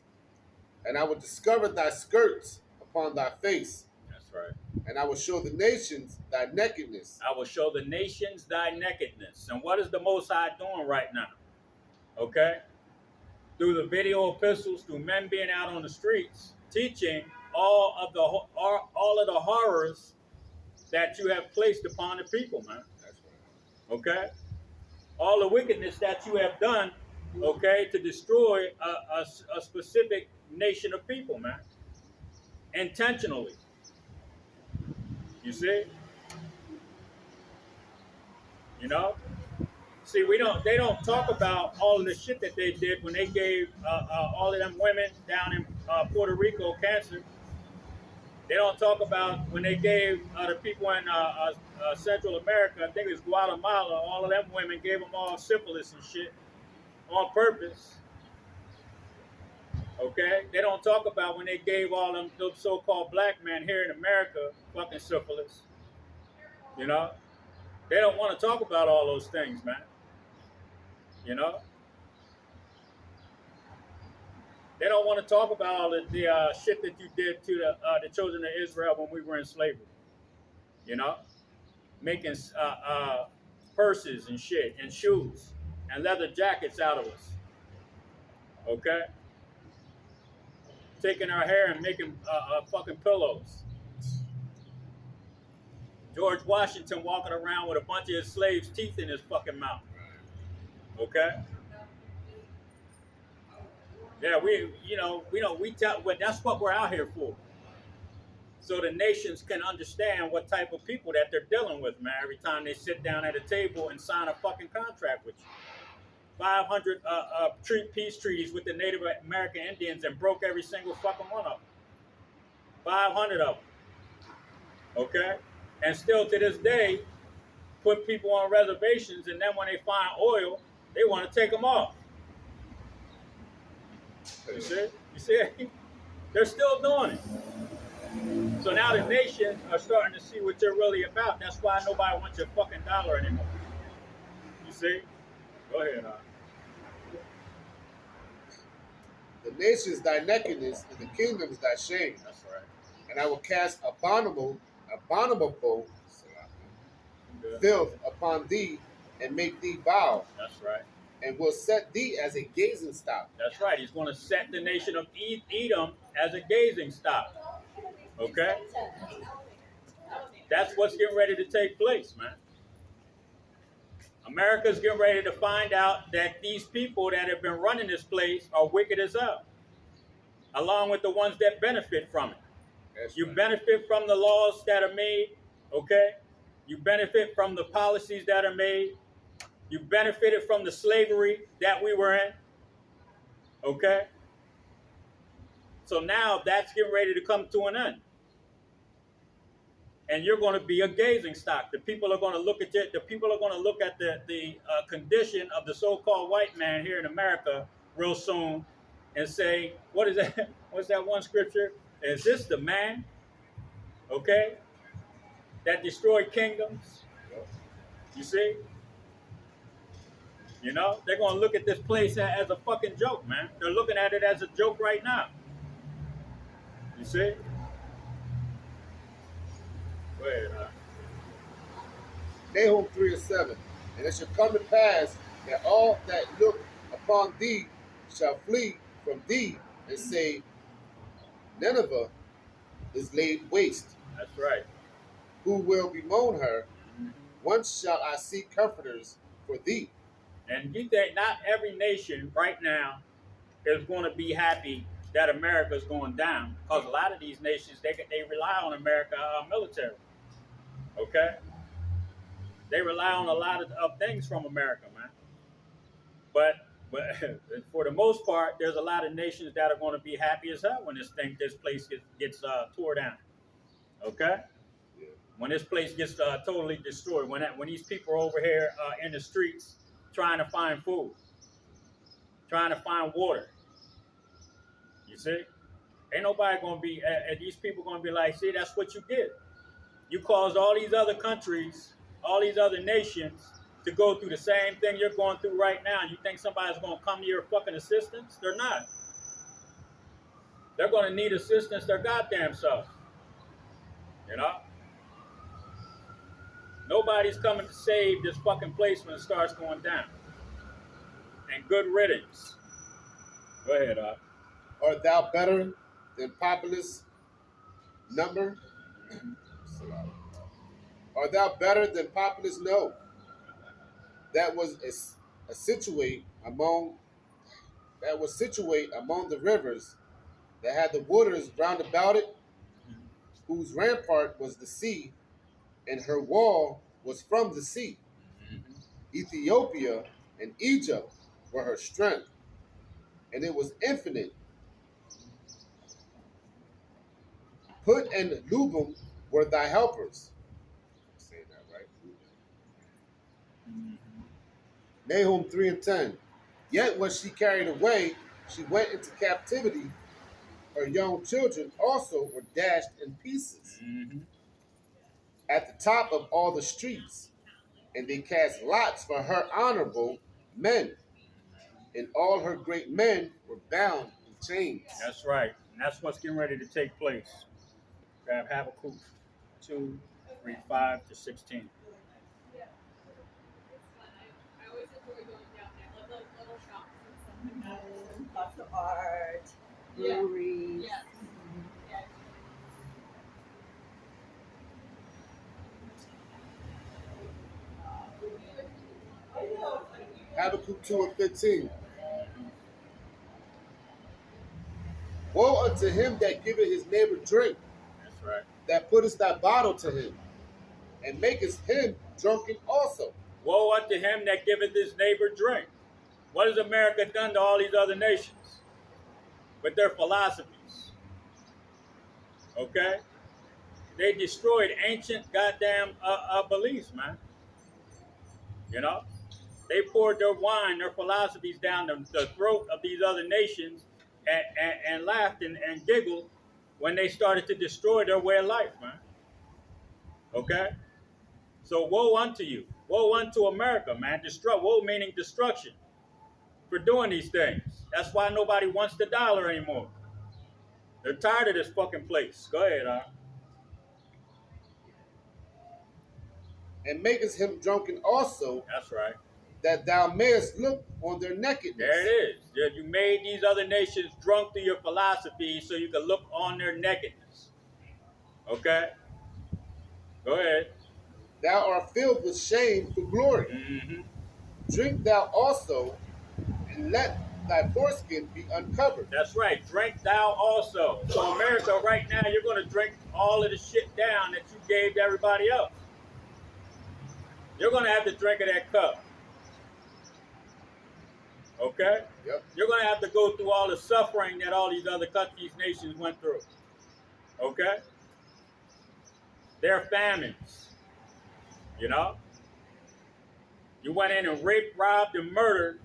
and I will discover thy skirts upon thy face. That's right. And I will show the nations thy nakedness. I will show the nations thy nakedness. And what is the Most High doing right now? Okay? Through the video epistles, through men being out on the streets, teaching all of the horrors that you have placed upon the people, man. That's right. Okay? All the wickedness that you have done, okay, to destroy a specific nation of people, man. Intentionally. You see? You know? See, they don't talk about all of the shit that they did when they gave all of them women down in Puerto Rico cancer. They don't talk about when they gave the people in Central America, I think it's Guatemala, all of them women gave them all syphilis and shit on purpose. Okay? They don't talk about when they gave all them those so-called black men here in America fucking syphilis. You know? They don't want to talk about all those things, man. You know? They don't want to talk about all the shit that you did to the children of Israel when we were in slavery. You know? Making purses and shit and shoes and leather jackets out of us. Okay? Taking our hair and making fucking pillows. George Washington walking around with a bunch of his slaves' teeth in his fucking mouth. Okay? Yeah, that's what we're out here for. So the nations can understand what type of people that they're dealing with, man, every time they sit down at a table and sign a fucking contract with you. 500 peace treaties with the Native American Indians and broke every single fucking one of them. 500 of them. Okay? And still to this day, put people on reservations, and then when they find oil, they want to take them off. You see? They're still doing it. So now the nations are starting to see what you're really about. That's why nobody wants your fucking dollar anymore. You see? Go ahead, The nations thy nakedness, and the kingdoms thy shame. That's right. And I will cast abominable filth upon thee, and make thee vile. That's right. And will set thee as a gazing stock. That's right. He's going to set the nation of Edom as a gazing stock. Okay? That's what's getting ready to take place, man. America's getting ready to find out that these people that have been running this place are wicked as hell, along with the ones that benefit from it. That's you right. benefit from the laws that are made, okay? You benefit from the policies that are made. You benefited from the slavery that we were in, okay? So now that's getting ready to come to an end. and you're going to be a gazing stock. The people are going to look at it. The people are going to look at the condition of the so-called white man here in America real soon, and say, "What is that? What's that one scripture? Is this the man? Okay, that destroyed kingdoms? You see." You know, they're going to look at this place as a fucking joke, man. They're looking at it as a joke right now. You see? Go ahead. Nahum 3:7. And it shall come to pass that all that look upon thee shall flee from thee and say, Nineveh is laid waste. That's right. Who will bemoan her? Once shall I seek comforters for thee. And you think not every nation right now is going to be happy that America is going down, because a lot of these nations they rely on America military. Okay, they rely on a lot of things from America, man. But for the most part, there's a lot of nations that are going to be happy as hell when this place gets tore down. Okay, when this place gets totally destroyed, when these people are over here in the streets trying to find food, trying to find water. You see, ain't nobody gonna be. These people gonna be like, see, that's what you did. You caused all these other countries, all these other nations to go through the same thing you're going through right now. And you think somebody's gonna come to your fucking assistance? They're not. They're gonna need assistance their goddamn self. You know. Nobody's coming to save this fucking place when it starts going down. And good riddance. Go ahead, Art thou better than populous number? Art thou better than populous? No. That was situate among the rivers that had the waters round about it, whose rampart was the sea, and her wall was from the sea. Ethiopia and Egypt were her strength, and it was infinite. Put and Lubum were thy helpers. I'm saying that right. Nahum 3:10. Yet was she carried away, she went into captivity. Her young children also were dashed in pieces at the top of all the streets, and they cast lots for her honorable men, and all her great men were bound in chains. That's right. And that's what's getting ready to take place. Grab Habakkuk 2, read 5 to 16. Lots of art, breweries. Yeah. Habakkuk 2:15. Woe unto him that giveth his neighbor drink, That's right. that putteth thy bottle to him, and maketh him drunken also. Woe unto him that giveth his neighbor drink. What has America done to all these other nations with their philosophies? Okay? They destroyed ancient goddamn beliefs, man. You know? They poured their wine, their philosophies down the throat of these other nations and laughed and giggled when they started to destroy their way of life, man. Okay? So woe unto you. Woe unto America, man. Woe meaning destruction for doing these things. That's why nobody wants the dollar anymore. They're tired of this fucking place. Go ahead, And maketh him drunken also, That's right. that thou mayest look on their nakedness. There it is. You made these other nations drunk through your philosophy so you can look on their nakedness. Okay? Go ahead. Thou art filled with shame for glory. Mm-hmm. Drink thou also, and let thy foreskin be uncovered. That's right. Drink thou also. So America, right now, you're going to drink all of the shit down that you gave to everybody else. You're going to have to drink of that cup. Okay? Yep. You're going to have to go through all the suffering that all these other countries, nations went through. Okay? There are famines. You know, you went in and raped, robbed, and murdered,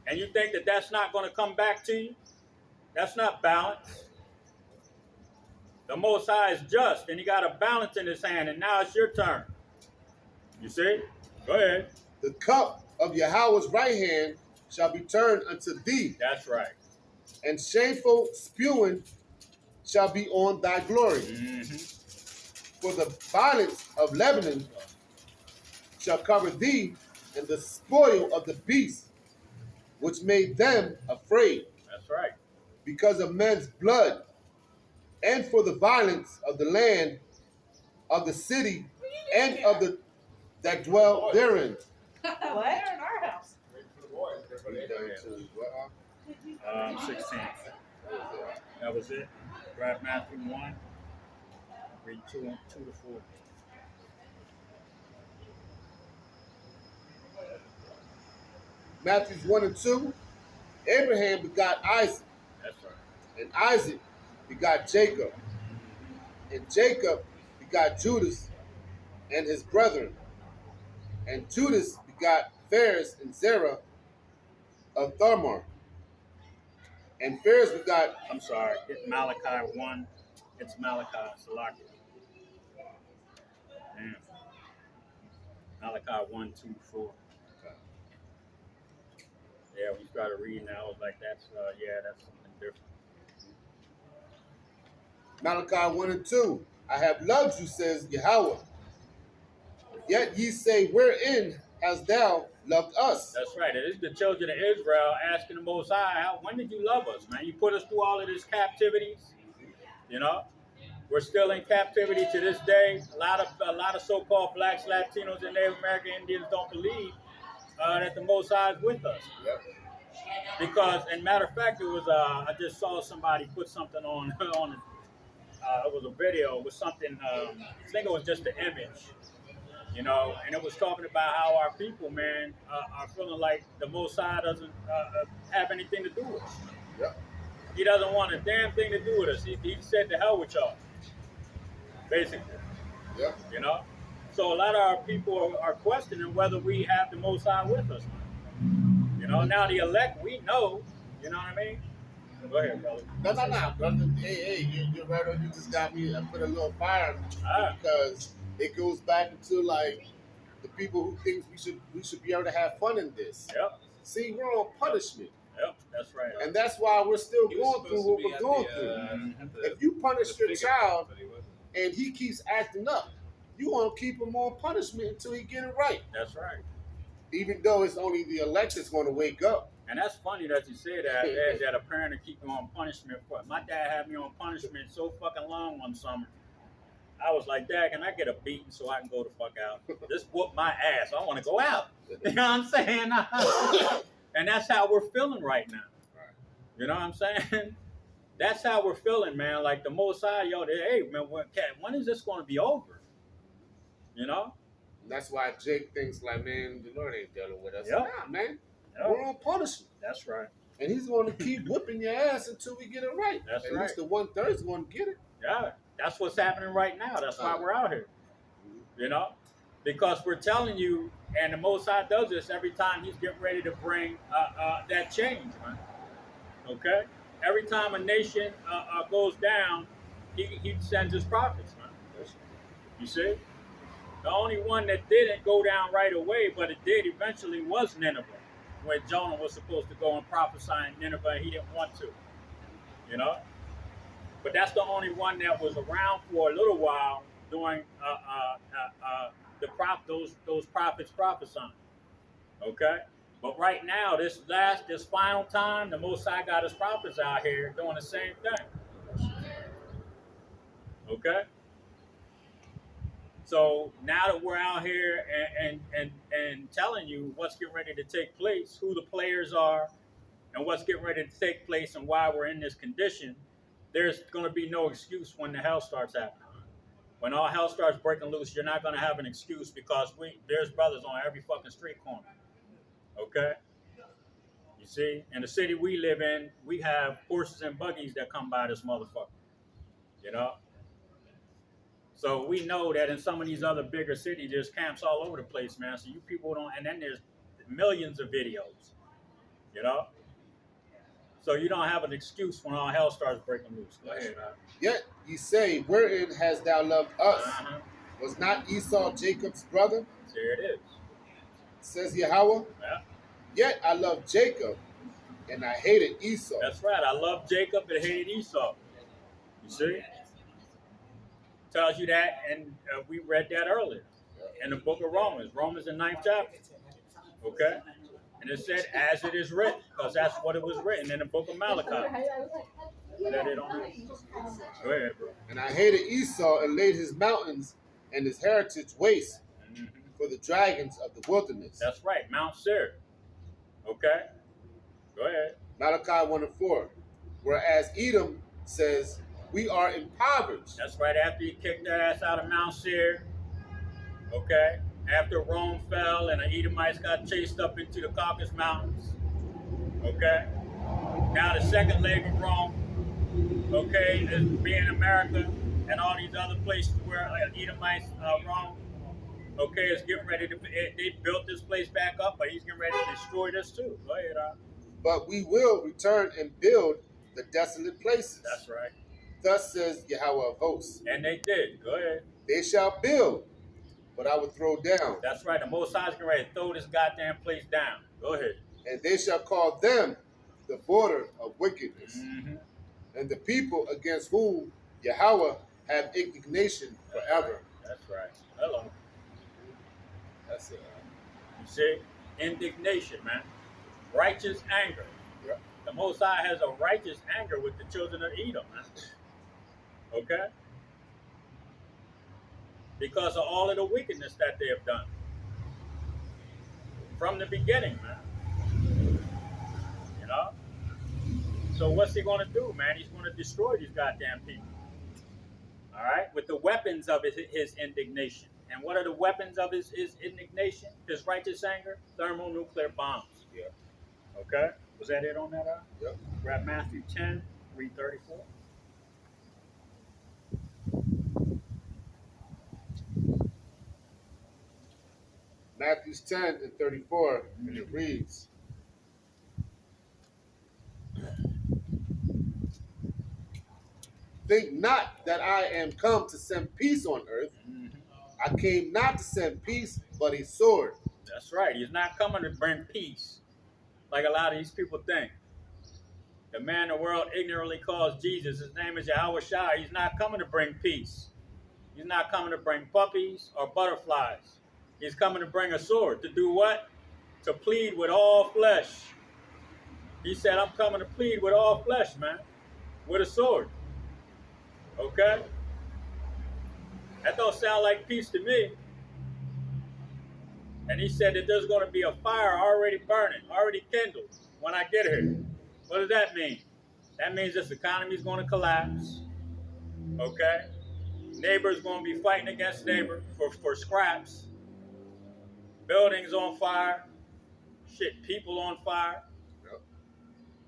and you think that that's not going to come back to you? That's not balance. The Most High is just, and He got a balance in His hand, and now it's your turn. You see? Go ahead. The cup of Yahweh's right hand shall be turned unto thee, That's right. and shameful spewing shall be on thy glory. For the violence of Lebanon shall cover thee, and the spoil of the beast, which made them afraid, That's right. because of men's blood, and for the violence of the land, of the city, and of the that dwell therein. What? They're in our house. 16. That was it. Grab Matthew 1. Read 2 to 4. Matthews 1 and 2. Abraham begot Isaac, That's right. and Isaac begot Jacob, and Jacob begot Judas and his brethren, and Judas begot Phares and Zerah of Thamar, and Phares begot. I'm sorry. Get Malachi 1. It's Malachi. Salaki. Damn. Malachi 1, 2, 4. Yeah, we started reading that. I was like, that's something different. Malachi 1 and 2. I have loved you, says Yahawah. Yet ye say, wherein hast thou loved us? That's right. It is the children of Israel asking the Most High, when did you love us, man? You put us through all of this captivities. You know, we're still in captivity to this day. A lot of so-called blacks, Latinos, and Native American Indians don't believe that the Most High is with us. Yep. Because, and matter of fact, it was I just saw somebody put something on it was a video. It was something. I think it was just an image. You know, and it was talking about how our people, man, are feeling like the Most High doesn't have anything to do with us. Yep. He doesn't want a damn thing to do with us. He said to hell with y'all, basically. Yep. You know? So a lot of our people are questioning whether we have the Most High with us. You know, now the elect, we know, you know what I mean? Go ahead, brother. No, brother. Hey, you're right on. You just got me. I put a little fire in me because it goes back into like the people who think we should be able to have fun in this. Yep. See, we're on punishment. Yep, that's right. And that's why we're still going through what we're going through. If you punish your child and he keeps acting up, you want to keep him on punishment until he get it right. That's right. Even though it's only the elect that's going to wake up. And that's funny that you say that, that a parent to keep you on punishment for it. My dad had me on punishment so fucking long one summer. I was like, Dad, can I get a beating so I can go the fuck out? Just whoop my ass. I want to go out. You know what I'm saying? And that's how we're feeling right now. You know what I'm saying? That's how we're feeling, man. Like the Most High, yo, hey, man, when is this going to be over? You know? That's why Jake thinks like, man, the Lord ain't dealing with us. Yep. Nah, man. Yep. We're on punishment. That's right. And he's going to keep whipping your ass until we get it right. That's At right. least the 1/3 is going to get it. Yeah, that's what's happening right now. That's why we're out here. You know? Because we're telling you, and the Most High does this every time he's getting ready to bring that change, man. Okay? Every time a nation goes down, he sends his prophets, man. You see? The only one that didn't go down right away, but it did eventually, was Nineveh, where Jonah was supposed to go and prophesy in Nineveh, and he didn't want to. You know? But that's the only one that was around for a little while doing those prophets prophesying. Okay? But right now, this final time, the Most High got his prophets out here doing the same thing. Okay? So now that we're out here and telling you what's getting ready to take place, who the players are, and what's getting ready to take place and why we're in this condition, there's going to be no excuse when the hell starts happening. When all hell starts breaking loose, you're not going to have an excuse because there's brothers on every fucking street corner. Okay? You see? In the city we live in, we have horses and buggies that come by this motherfucker. You know? So we know that in some of these other bigger cities, there's camps all over the place, man. So you people don't, and then there's millions of videos, you know. So you don't have an excuse when all hell starts breaking loose. Go ahead. Yet ye say, wherein hast thou loved us? Uh-huh. Was not Esau Jacob's brother? There it is. Says Yahawah. Yeah. Yet I loved Jacob, and I hated Esau. That's right. I love Jacob and hated Esau. You see? Tells you that, and we read that earlier in the book of Romans. Romans, the 9th chapter. Okay? And it said, as it is written, because that's what it was written in the book of Malachi. That it on it. Go ahead, bro. And I hated Esau and laid his mountains and his heritage waste for the dragons of the wilderness. That's right, Mount Seir. Okay? Go ahead. Malachi 1 and 4. Whereas Edom says, we are impoverished. That's right, after he kicked their ass out of Mount Seir. Okay? After Rome fell and the Edomites got chased up into the Caucasus Mountains. Okay? Now the second leg of Rome, okay, is being America and all these other places where Edomites Rome, okay, is getting ready to, they built this place back up, but he's getting ready to destroy this too. Go ahead, But we will return and build the desolate places. That's right. Thus says Yahawah of hosts. And they did. Go ahead. They shall build, but I will throw down. That's right. The Most High is getting ready to throw this goddamn place down. Go ahead. And they shall call them the border of wickedness. Mm-hmm. And the people against whom Yahawah have indignation forever. That's right. Hello. That's it. You see? Indignation, man. Righteous anger. Yeah. The Most High has a righteous anger with the children of Edom, man. Okay? Because of all of the wickedness that they have done. From the beginning, man. You know? So what's he going to do, man? He's going to destroy these goddamn people. All right? With the weapons of his indignation. And what are the weapons of his indignation? His righteous anger? Thermonuclear bombs. Yeah. Okay? Was that it on that? Yep. Grab Matthew 10, read 34. Matthew 10 and 34, and it reads, think not that I am come to send peace on earth. I came not to send peace, but a sword. That's right. He's not coming to bring peace, like a lot of these people think. The man the world ignorantly calls Jesus, his name is YAHAWAH. He's not coming to bring peace. He's not coming to bring puppies or butterflies. He's coming to bring a sword. To do what? To plead with all flesh. He said, I'm coming to plead with all flesh, man. With a sword. Okay? That don't sound like peace to me. And he said that there's going to be a fire already burning, already kindled when I get here. What does that mean? That means this economy is going to collapse. Okay? Neighbors going to be fighting against neighbor for scraps. Buildings on fire. Shit, people on fire. Yep.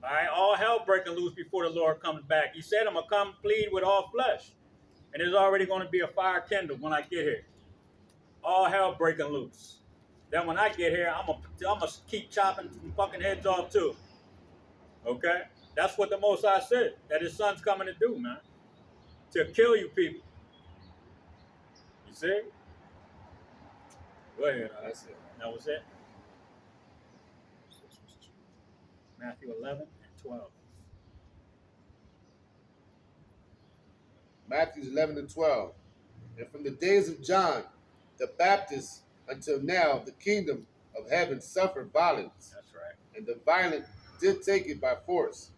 All right, all hell breaking loose before the Lord comes back. He said, I'm going to come plead with all flesh. And there's already going to be a fire kindled when I get here. All hell breaking loose. Then when I get here, I'm gonna keep chopping some fucking heads off too. Okay? That's what the Most High said, that his son's coming to do, man. To kill you people. You see? Go ahead. That's it. That was it. Matthew 11 and 12. Matthew 11 and 12. And from the days of John the Baptist until now, the kingdom of heaven suffered violence. That's right. And the violent did take it by force.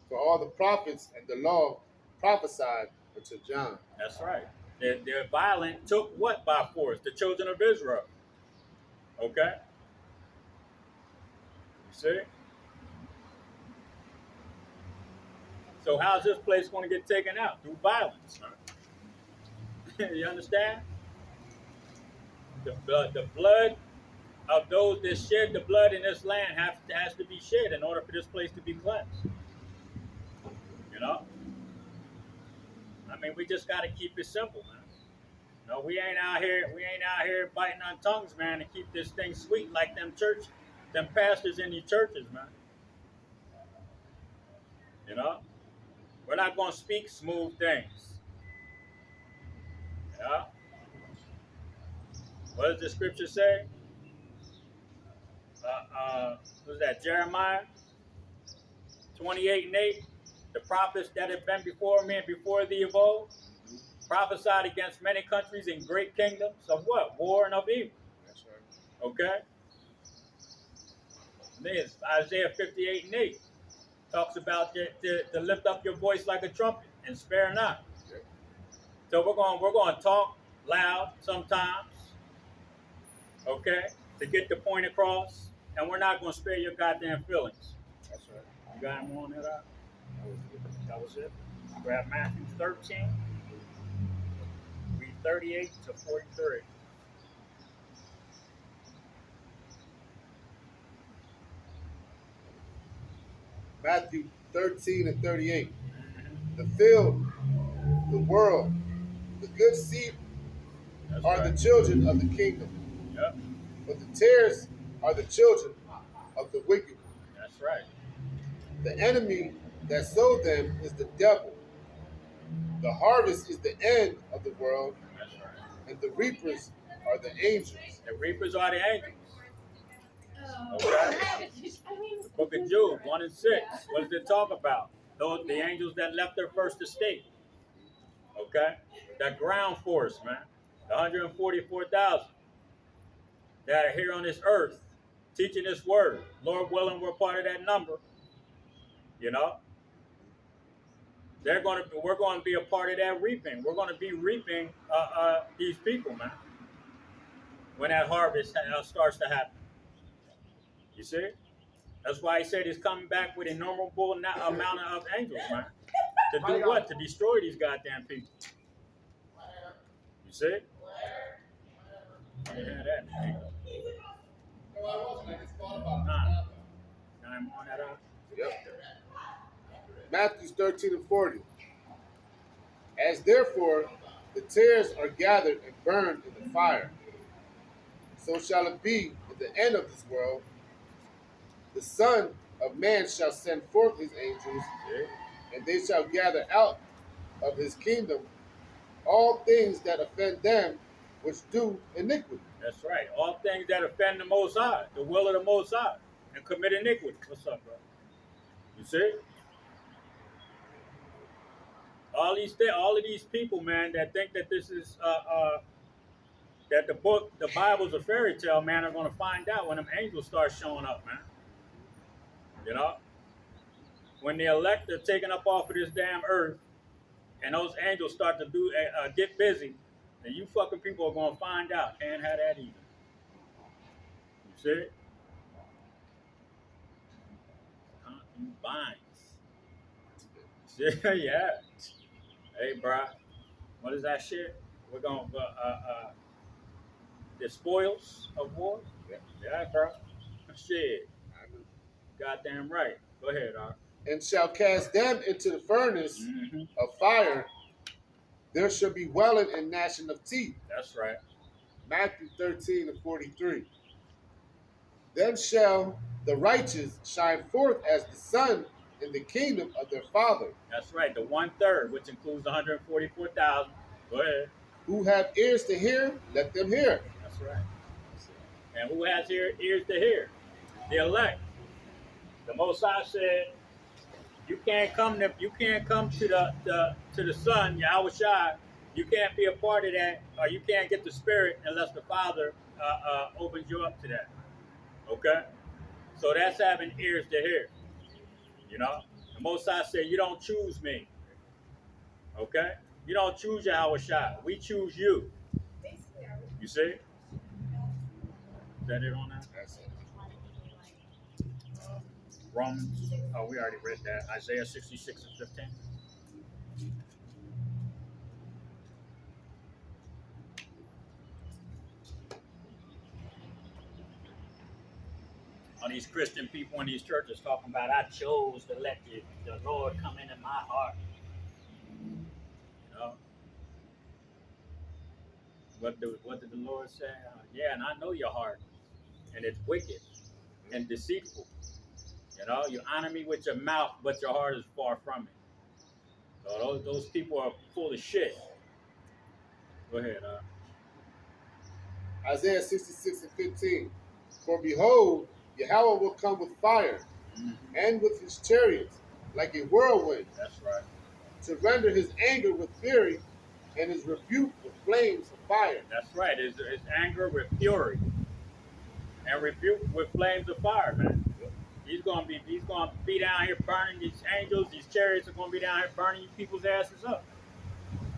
For all the prophets and the law prophesied until John. That's right. The violent took what by force? The children of Israel. Okay? You see? So how's this place going to get taken out? Through violence. You understand? The blood of those that shed the blood in this land has to be shed in order for this place to be cleansed. You know? mean, we just got to keep it simple, man. No, we ain't out here biting on tongues, man, to keep this thing sweet like them pastors in these churches, man. You know, we're not going to speak smooth things. Yeah. What does the scripture say? What was that? Jeremiah 28:8. The prophets that have been before me and before thee of old prophesied against many countries and great kingdoms of what? War and of evil. That's right. Okay? And then Isaiah 58:8 talks about to lift up your voice like a trumpet and spare not. Yeah. So we're going to talk loud sometimes, okay, to get the point across, and we're not going to spare your goddamn feelings. That's right. You got him on that out? That was it. Grab Matthew 13, read 38 to 43. Matthew 13 and 38. The field, the world, the good seed are the children of the kingdom. Yep. But the tares are the children of the wicked. That's right. The enemy that sowed them is the devil. The harvest is the end of the world, That's right. and the reapers are the angels. The reapers are the angels. Okay. The book of Jude 1 and 6. What does it talk about? Those the angels that left their first estate. Okay? That ground force, man. The 144,000 that are here on this earth teaching this word. Lord willing, we're part of that number. You know? We're going to be a part of that reaping. We're going to be reaping these people, man. When that harvest starts to happen. You see? That's why he said he's coming back with an innumerable amount of angels, man. To do what? To destroy these goddamn people. You see? Yeah, that. I'm on that out. Yep. Matthew 13 and 40. As therefore the tares are gathered and burned in the fire, so shall it be at the end of this world. The Son of Man shall send forth his angels, and they shall gather out of his kingdom all things that offend them which do iniquity. That's right. All things that offend the Most High, the will of the Most High, and commit iniquity. What's up, bro? You see? All of these people, man, that think that this is that the Bible's a fairy tale, man, are going to find out when them angels start showing up, man. You know, when the elect are taken up off of this damn earth, and those angels start to get busy, then you fucking people are going to find out. Can't have that either. You see? Concubines. See? Yeah. Hey, bro. What is that shit? We're going to, the spoils of war? Yeah, bro. Shit. Goddamn right. Go ahead, Art. And shall cast them into the furnace of fire. There shall be wailing and gnashing of teeth. That's right. Matthew 13 and 43. Then shall the righteous shine forth as the sun in the kingdom of their Father. That's right. The 1/3, which includes 144,000. Go ahead. Who have ears to hear, let them hear. That's right. And who has ears to hear? The elect. The Most High said, you can't come to the Son, YAHAWAH. You can't be a part of that, or you can't get the Spirit unless the Father opens you up to that. Okay? So that's having ears to hear. You know? The Most High said, you don't choose me. Okay? You don't choose YAHAWAH. We choose you. You see? Is that it on that? That's it. Romans, we already read that. Isaiah 66 and 15. All these Christian people in these churches talking about, I chose to let the Lord come into my heart. You know? What did the Lord say? Yeah, and I know your heart, and it's wicked and deceitful. You know, you honor me with your mouth, but your heart is far from it. So those people are full of shit. Go ahead. Isaiah 66 and 15. For behold, Yahweh will come with fire, Mhm. and with his chariots, like a whirlwind, That's right. to render his anger with fury, and his rebuke with flames of fire. That's right. It's anger with fury and rebuke with flames of fire, man. He's gonna be down here burning these angels. These chariots are gonna be down here burning you people's asses up.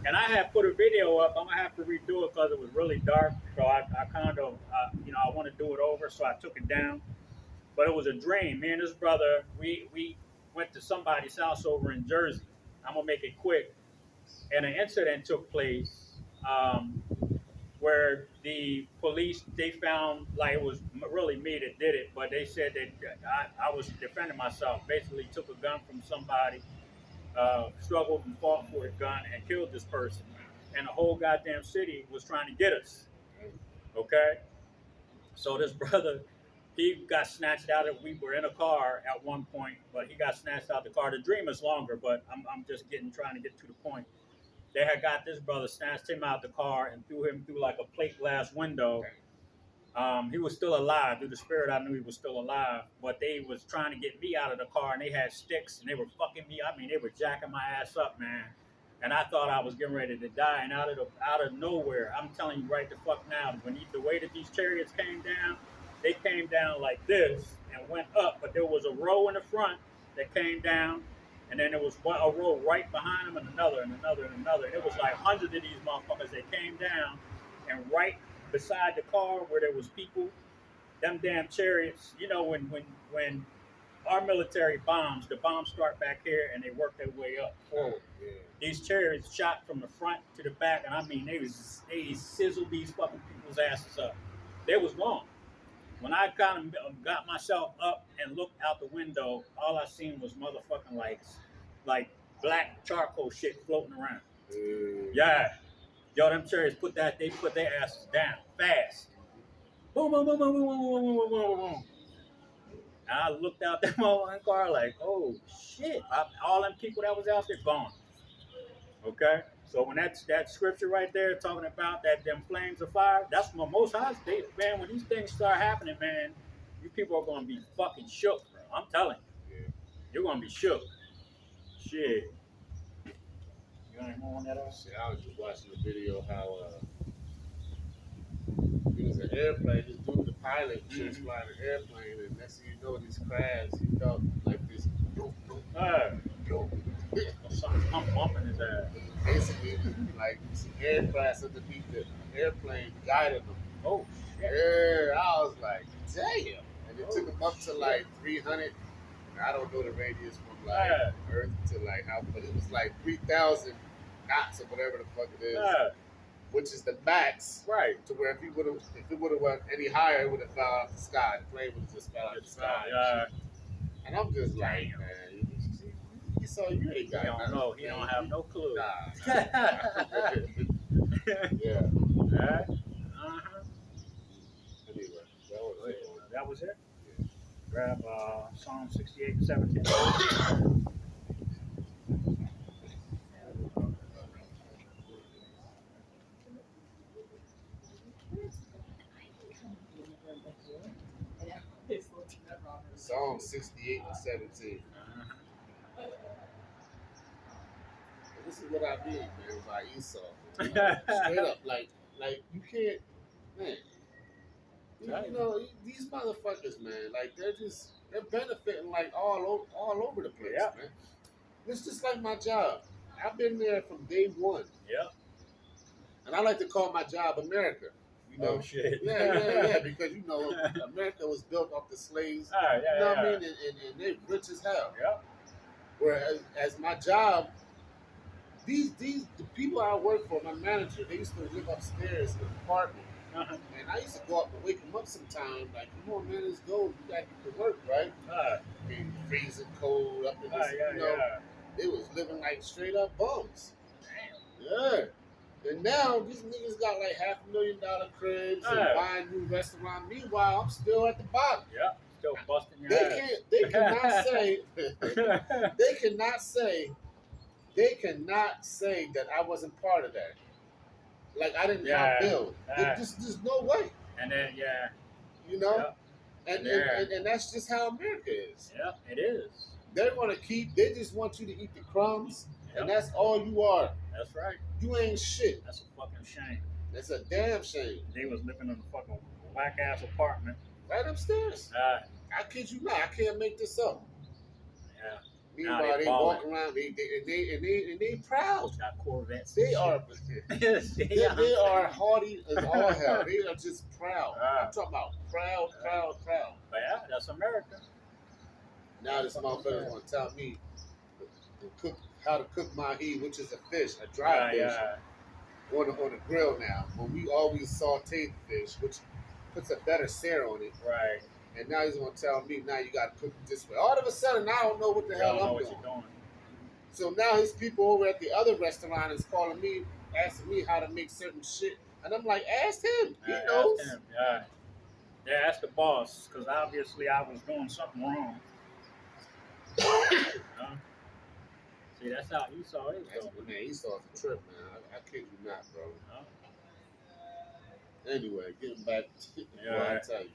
And I had put a video up. I'm gonna have to redo it because it was really dark. So I kind of, I want to do it over. So I took it down. But it was a dream. Me and this brother, we went to somebody's house over in Jersey. I'm gonna make it quick. And an incident took place where the police they found like it was really me that did it, but they said that I was defending myself. Basically, took a gun from somebody, struggled and fought for the gun and killed this person, and the whole goddamn city was trying to get us. Okay, so this brother, he got snatched out of. We were in a car at one point, but he got snatched out the car. The dream is longer, but I'm just trying to get to the point. They had got this brother, snatched him out the car and threw him through like a plate glass window. He was still alive. Through the spirit, I knew he was still alive. But they was trying to get me out of the car, and they had sticks, and they were fucking me. I mean, they were jacking my ass up, man. And I thought I was getting ready to die. And out of nowhere, I'm telling you right the fuck now, the way that these chariots came down, they came down like this and went up. But there was a row in the front that came down, and then there was a row right behind them, and another, and another, and another. And it was like hundreds of these motherfuckers that came down, and right beside the car where there was people, them damn chariots. You know when our military bombs, the bombs start back here and they work their way up forward. Yeah. These chariots shot from the front to the back, and I mean they sizzled these fucking people's asses up. They was gone. When I kind of got myself up and looked out the window, all I seen was motherfucking like black charcoal shit floating around. Yeah. Yo, them chariots they put their asses down fast. Boom, boom, boom, boom, boom, boom, boom, boom, boom, boom. And I looked out that motherfucking car like, oh shit! All them people that was out there gone. Okay, so when that scripture right there talking about that them flames of fire, that's what Most High they man. When these things start happening, man, you people are gonna be fucking shook, bro. I'm telling you, you're gonna be shook. Shit. You ain't more on that else? See, I was just watching the video how it was an airplane. This dude, the pilot, was just flying an airplane, and next thing you know, these crabs, he felt like this. Something bumping his ass. Basically, it was like some aircraft underneath the airplane guided them. Oh shit. Yeah, I was like, damn. And it took him up to like 300. I don't know the radius from like Earth to like how, but it was like 3,000 knots or whatever the fuck it is. Which is the max, right? To where if it would have went any higher, it would have fell out of the sky. The plane would have just fell out of the sky. And I'm just like, man, so you ain't got nothing. No, he don't have no clue. Nah. Yeah. Anyway, that was it. Yeah. Grab Psalm 68 and 17. Psalm 68 and 17. This is what I mean, man, by Esau. Straight up, like you can't, man. You know, these motherfuckers, man, like they're benefiting like all over the place, man. It's just like my job. I've been there from day one. Yep. And I like to call my job America. You know? Oh shit. Yeah, because you know America was built off the slaves. You know what I mean? And they're rich as hell. Yep. Whereas as my job, the people I work for, my manager, they used to live upstairs in the apartment. And I used to go up and wake them up sometime, like, come on, man, let's go. You got to get to work, right? Being freezing cold up in this, you know. They was living like straight up bums. Damn. Yeah. And now these niggas got like $500,000 cribs and Yeah. buying new restaurants. Meanwhile, I'm still at the bottom. Yeah, still busting your They ass. can't. They cannot say. They cannot say. They cannot say that I wasn't part of that. Like I didn't help build. There's no way. And then You know. yeah, And that's just how America is. yeah, it is. They want to keep. They just want you to eat the crumbs, and Yep. that's all you are. That's right. You ain't shit. That's a fucking shame. That's a damn shame. They was living in a fucking whack ass apartment. Right upstairs. I kid you not. I can't make this up. Yeah. Meanwhile, they walk around. They proud. Got Corvettes. They are. They are haughty as all hell. They are just proud. I'm talking about proud. But yeah, that's America. Now this motherfucker want to tell me how to cook mahi, which is a fish, a dry fish, on the grill now. When we always saute the fish, which puts a better sear on it. Right. And now he's gonna tell me now you gotta cook it this way. All of a sudden, I don't know what the hell I'm doing. So now his people over at the other restaurant is calling me, asking me how to make certain shit, and I'm like, ask him. He knows. Ask him. Yeah, ask the boss, because obviously I was doing something wrong. See, that's how Esau is, though. Man, Esau's a trip, man. I kid you not, bro. Anyway, getting back to what I tell you,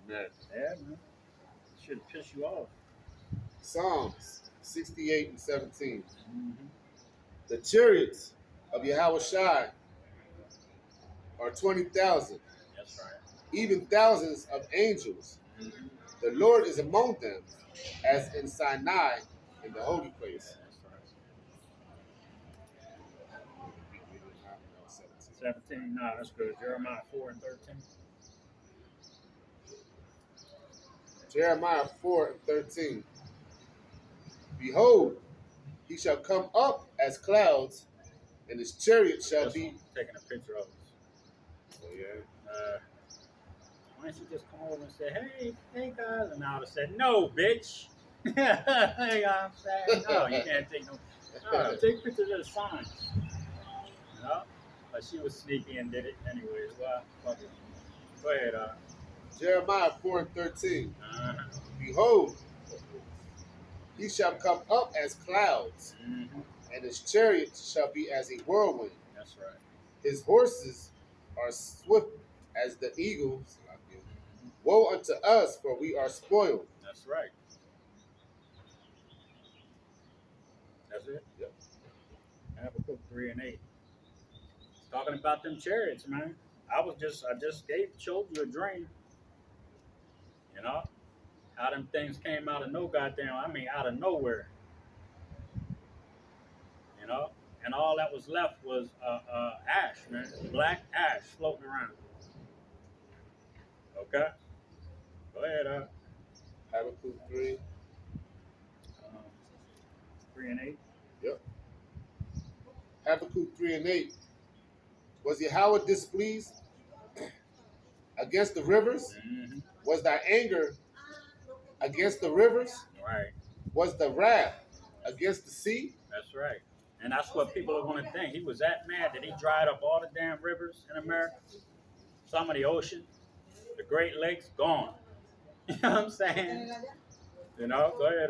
America. Yeah, man. Should piss you off. Psalms 68 and 17. Mm-hmm. The chariots of YAHAWAH are 20,000. That's right. Even thousands of angels. Mm-hmm. The Lord is among them, as in Sinai in the holy place. That's right. 17, no, that's good. Jeremiah 4 and 13. Jeremiah 4 and 13. Behold, he shall come up as clouds, and his chariot shall be. Taking a picture of us. Oh, yeah. Why don't you just come over and say, hey guys? And I would have said, no, bitch. You know what I'm saying? No, you can't take no. Take pictures of the signs. You know? But she was sneaky and did it anyways. Well, fuck it. Go ahead, Jeremiah 4 and 13. Uh-huh. Behold, he shall come up as clouds, Mm-hmm. and his chariot shall be as a whirlwind. That's right. His horses are swift as the eagles. Woe unto us, for we are spoiled. That's right. That's it? Yep. Habakkuk 3 and 8. Talking about them chariots, man. I just showed you a dream. You know? How them things came out of out of nowhere. You know? And all that was left was ash, man. Black ash floating around. Okay? Go ahead, Habakkuk 3. 3 and 8. Yep. Habakkuk 3 and 8. Was Yahweh displeased against the rivers? Mm-hmm. Was thy anger against the rivers? Right. Was the wrath against the sea? That's right. And that's what people are going to think. He was that mad that he dried up all the damn rivers in America. Some of the ocean, the Great Lakes, gone. You know what I'm saying? You know, go ahead,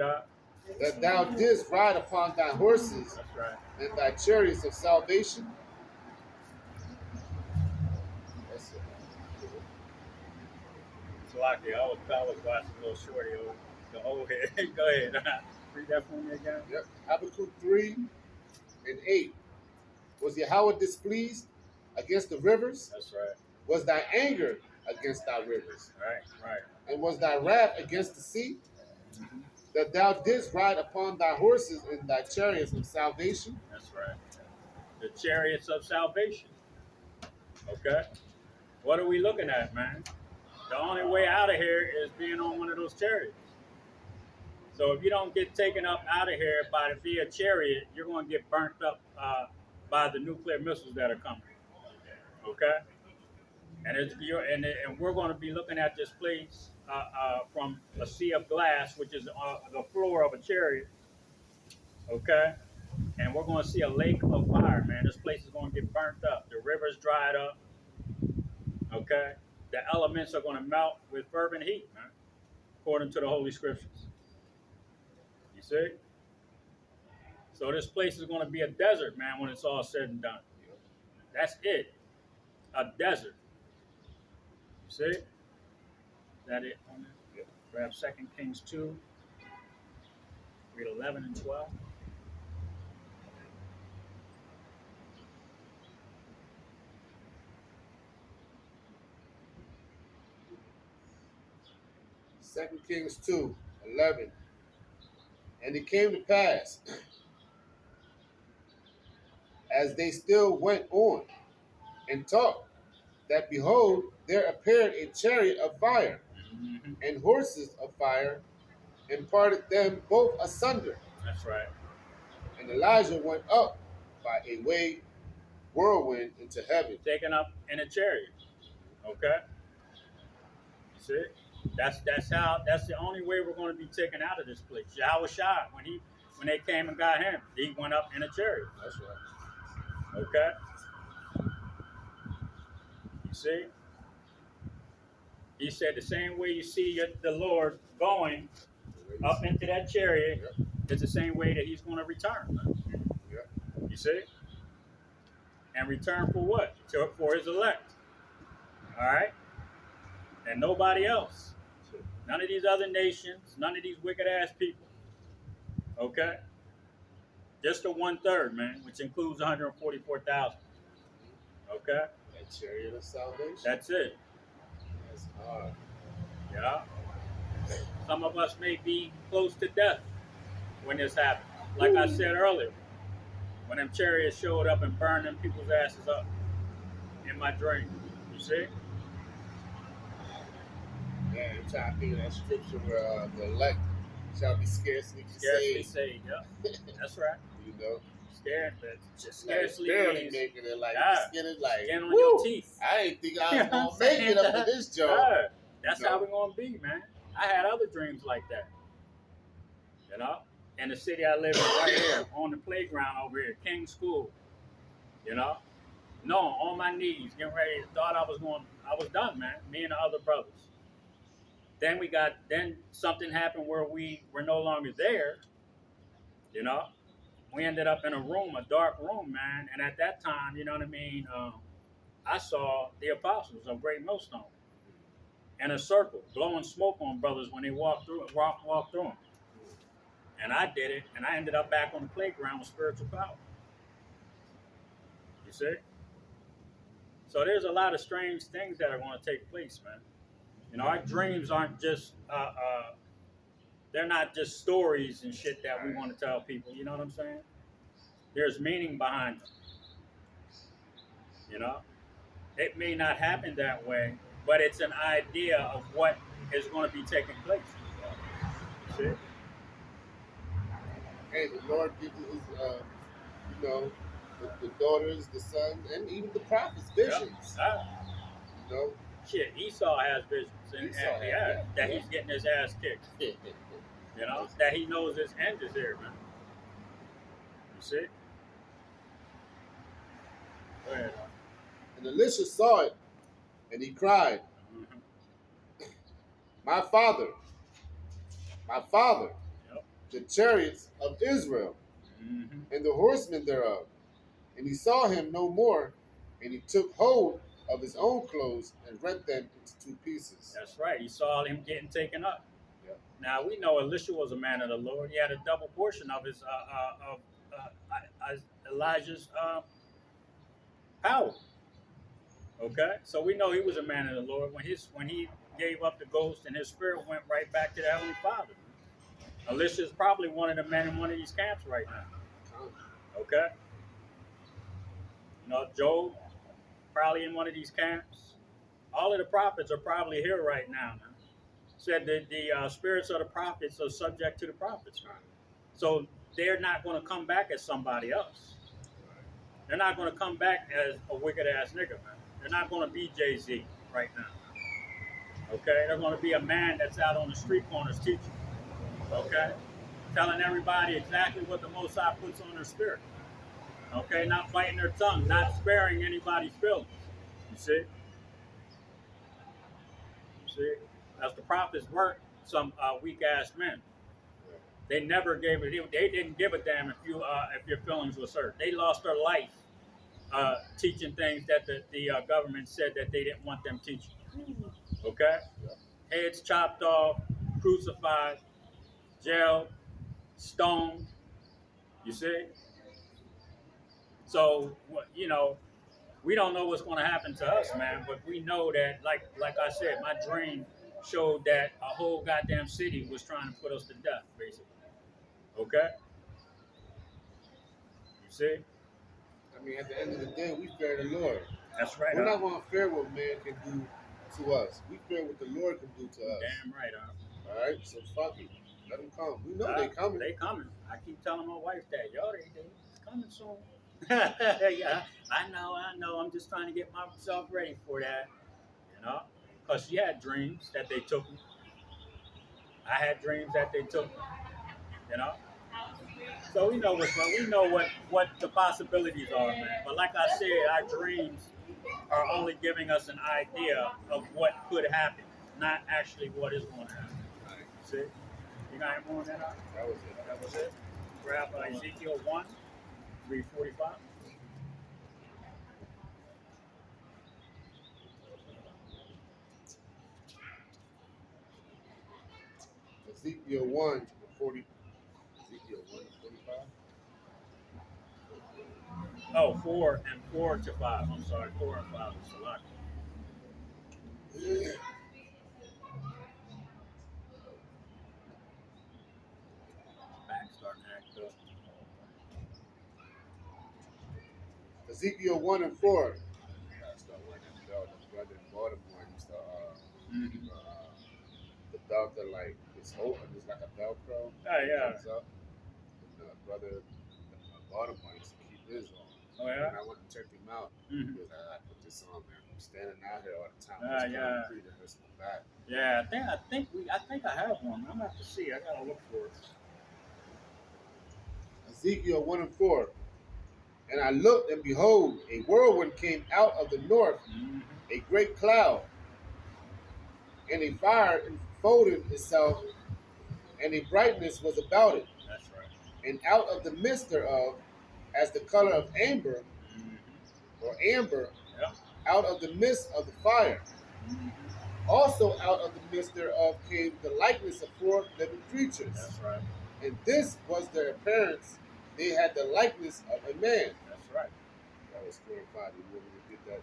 That thou didst ride upon thy horses. That's right. And thy chariots of salvation. That's it. It's lucky. I was watching a little shorty over the old head. Go ahead. Read that for me again. Yep. Habakkuk 3 and 8. Was Yahweh displeased against the rivers? That's right. Was thy anger against thy rivers? Right. And was thy wrath against the sea? Mm-hmm. That thou didst ride upon thy horses and thy chariots of salvation? That's right. The chariots of salvation. Okay? What are we looking at, man? The only way out of here is being on one of those chariots. So if you don't get taken up out of here via chariot, you're going to get burnt up by the nuclear missiles that are coming. Okay? And we're going to be looking at this place from a sea of glass, which is the floor of a chariot. Okay? And we're going to see a lake of fire, man. This place is going to get burnt up. The river's dried up. Okay? The elements are going to melt with fervent heat, man, according to the Holy Scriptures. You see? So this place is going to be a desert, man, when it's all said and done. That's it. A desert. You see? Is that it? Grab 2 Kings 2. Read 11 and 12. Second Kings 2:11. And it came to pass, as they still went on and talked, that behold, there appeared a chariot of fire and horses of fire, and parted them both asunder. That's right. And Elijah went up by a way whirlwind into heaven. Taken up in a chariot. Okay? You see? That's the only way we're going to be taken out of this place. YAHAWAH, when they came and got him, he went up in a chariot. That's right. Okay? You see? He said the same way you see the Lord going up into that chariot, it's the same way that he's going to return. You see? And return for what? For his elect. All right? And nobody else. None of these other nations, none of these wicked ass people. Okay? Just the 1/3, man, which includes 144,000. Okay? That chariot of salvation. That's it. That's hard. Yeah. Some of us may be close to death when this happens. Like I said earlier, when them chariots showed up and burned them people's asses up in my dream. You see? Yeah, I'm trying to think of that scripture where the elect shall be scarcely saved. Yeah. That's right. You know? Scared, but Just scarcely barely making it, like skin is like skin on your teeth. I didn't think I was gonna make it up to this job. Yeah. That's how we're gonna be, man. I had other dreams like that. You know? In the city I live in right here, on the playground over here, King School. You know? No, on my knees, getting ready. Thought I was done, man. Me and the other brothers. Then something happened where we were no longer there. You know? We ended up in a room, a dark room, man. And at that time, you know what I mean? I saw the apostles of Great Millstone in a circle, blowing smoke on brothers when they walked through them. And I did it, and I ended up back on the playground with spiritual power. You see? So there's a lot of strange things that are going to take place, man. You know, our dreams aren't just, they're not just stories and shit that we want to tell people. You know what I'm saying? There's meaning behind them. You know? It may not happen that way, but it's an idea of what is going to be taking place. You see? Hey, the Lord gives his, you know, the daughters, the son, and even the prophets visions. Yep. You know? Shit, Esau has visions. And he's getting his ass kicked. You know? That he knows his end is here, man. You see? Go ahead. And Elisha saw it, and he cried, my father, Yep. the chariots of Israel, and the horsemen thereof. And he saw him no more, and he took hold of his own clothes and rent them into 2 pieces. That's right. He saw him getting taken up. Yep. Now we know Elisha was a man of the Lord. He had a double portion of his Elijah's power. Okay, so we know he was a man of the Lord when he gave up the ghost and his spirit went right back to the Heavenly Father. Elisha is probably one of the men in one of these camps right now. Okay, you know, Job probably in one of these camps. All of the prophets are probably here right now. Man. Said that the spirits of the prophets are subject to the prophets. Man. So they're not going to come back as somebody else. They're not going to come back as a wicked ass nigga, man. They're not going to be Jay-Z right now. Okay? They're going to be a man that's out on the street corners teaching. Okay? telling everybody exactly what the Most High puts on their spirit. Okay, not biting their tongue, not sparing anybody's feelings. You see? You see? That's the prophets weren't some weak ass men. They never gave it. They didn't give a damn if your feelings were hurt. They lost their life teaching things that the government said that they didn't want them teaching. Okay, heads chopped off, crucified, jailed, stoned. You see? So you know, we don't know what's going to happen to us, man. But we know that, like I said, my dream showed that a whole goddamn city was trying to put us to death, basically. Okay, you see? I mean, at the end of the day, we fear the Lord. That's right. We're not going to fear what man can do to us. We fear what the Lord can do to us. Damn right, All right, so fuck it. Let them come. We know they coming. They coming. I keep telling my wife that, yo, it's coming soon. Yeah, I know. I'm just trying to get myself ready for that, you know? Because she had dreams that they took me. I had dreams that they took me, you know? So we know what the possibilities are, man. But like I said, our dreams are only giving us an idea of what could happen, not actually what is going to happen. See? You got any more on that? That was it. That was it. Grab Ezekiel 1, 345. Ezekiel 1 to 40. Ezekiel 1 to 45. Oh, 4 and 4 to 5. I'm sorry, 4 and 5 is a lot. Back starting to act up. Ezekiel 1 and 4. I start wearing that belt. The brother in Baltimore used to the belt that like it's open, it's like a Velcro. Yeah. Comes up. And the brother in Baltimore used to keep his on. Oh yeah. And I went to check him out because I put this on, man. I'm standing out here all the time. Yeah. It hurts my back. Yeah, I think I have one. I'm gonna have to see. I gotta look for it. Ezekiel 1 and 4. And I looked, and behold, a whirlwind came out of the north, a great cloud, and a fire enfolded itself, and a brightness was about it. That's right. And out of the midst thereof, as the color of amber, or amber, out of the midst of the fire. Also out of the midst thereof came the likeness of 4 living creatures. That's right. And this was their appearance. They had the likeness of a man. That's right. That was 4 and 5. You want me to get that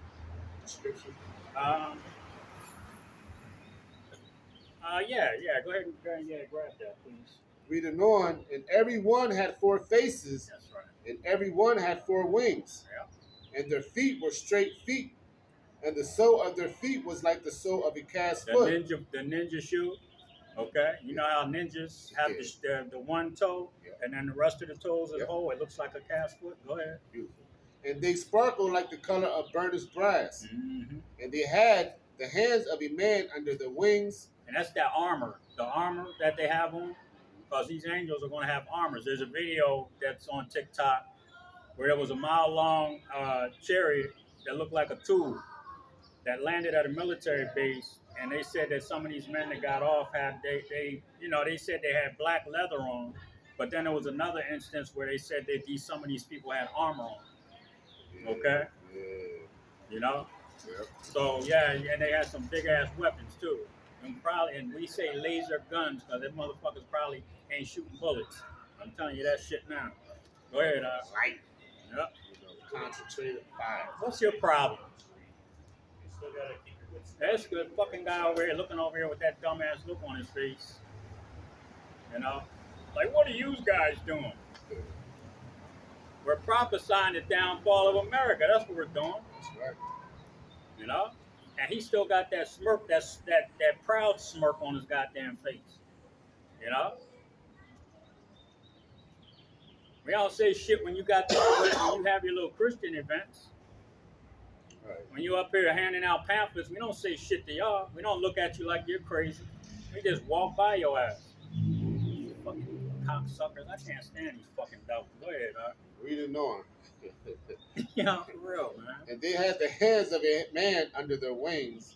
description? Yeah. Go ahead and grab that, please. Reading on, and every one had 4 faces. That's right. And every one had 4 wings. Yeah. And their feet were straight feet. And the sole of their feet was like the sole of a calf's foot. The ninja shoe. Okay, you know how ninjas have the one toe, and then the rest of the toes as a whole. It looks like a calf's foot. Go ahead. Beautiful. And they sparkled like the color of burnished brass. Mm-hmm. And they had the hands of a man under their wings. And that's that armor, the armor that they have on, because these angels are going to have armors. There's a video that's on TikTok where there was a mile-long chariot that looked like a tube that landed at a military base. And they said that some of these men that got off they said they had black leather on, but then there was another instance where they said that some of these people had armor on. Okay, you know. Yep. So and they had some big ass weapons too, and we say laser guns because them motherfuckers probably ain't shooting bullets. I'm telling you that shit now. Go ahead, Light. Yep. Concentrated fire. What's your problem? That's good. Fucking guy over here looking over here with that dumbass look on his face. You know? Like, what are you guys doing? We're prophesying the downfall of America. That's what we're doing. That's right. You know? And he still got that smirk, that proud smirk on his goddamn face. You know? We don't say shit when you when you have your little Christian events. Right. When you up here handing out pamphlets, we don't say shit to y'all. We don't look at you like you're crazy. We just walk by your ass. Fucking cocksuckers. I can't stand these fucking devils. Go ahead, Read it on. Yeah, for real, man. And they had the heads of a man under their wings,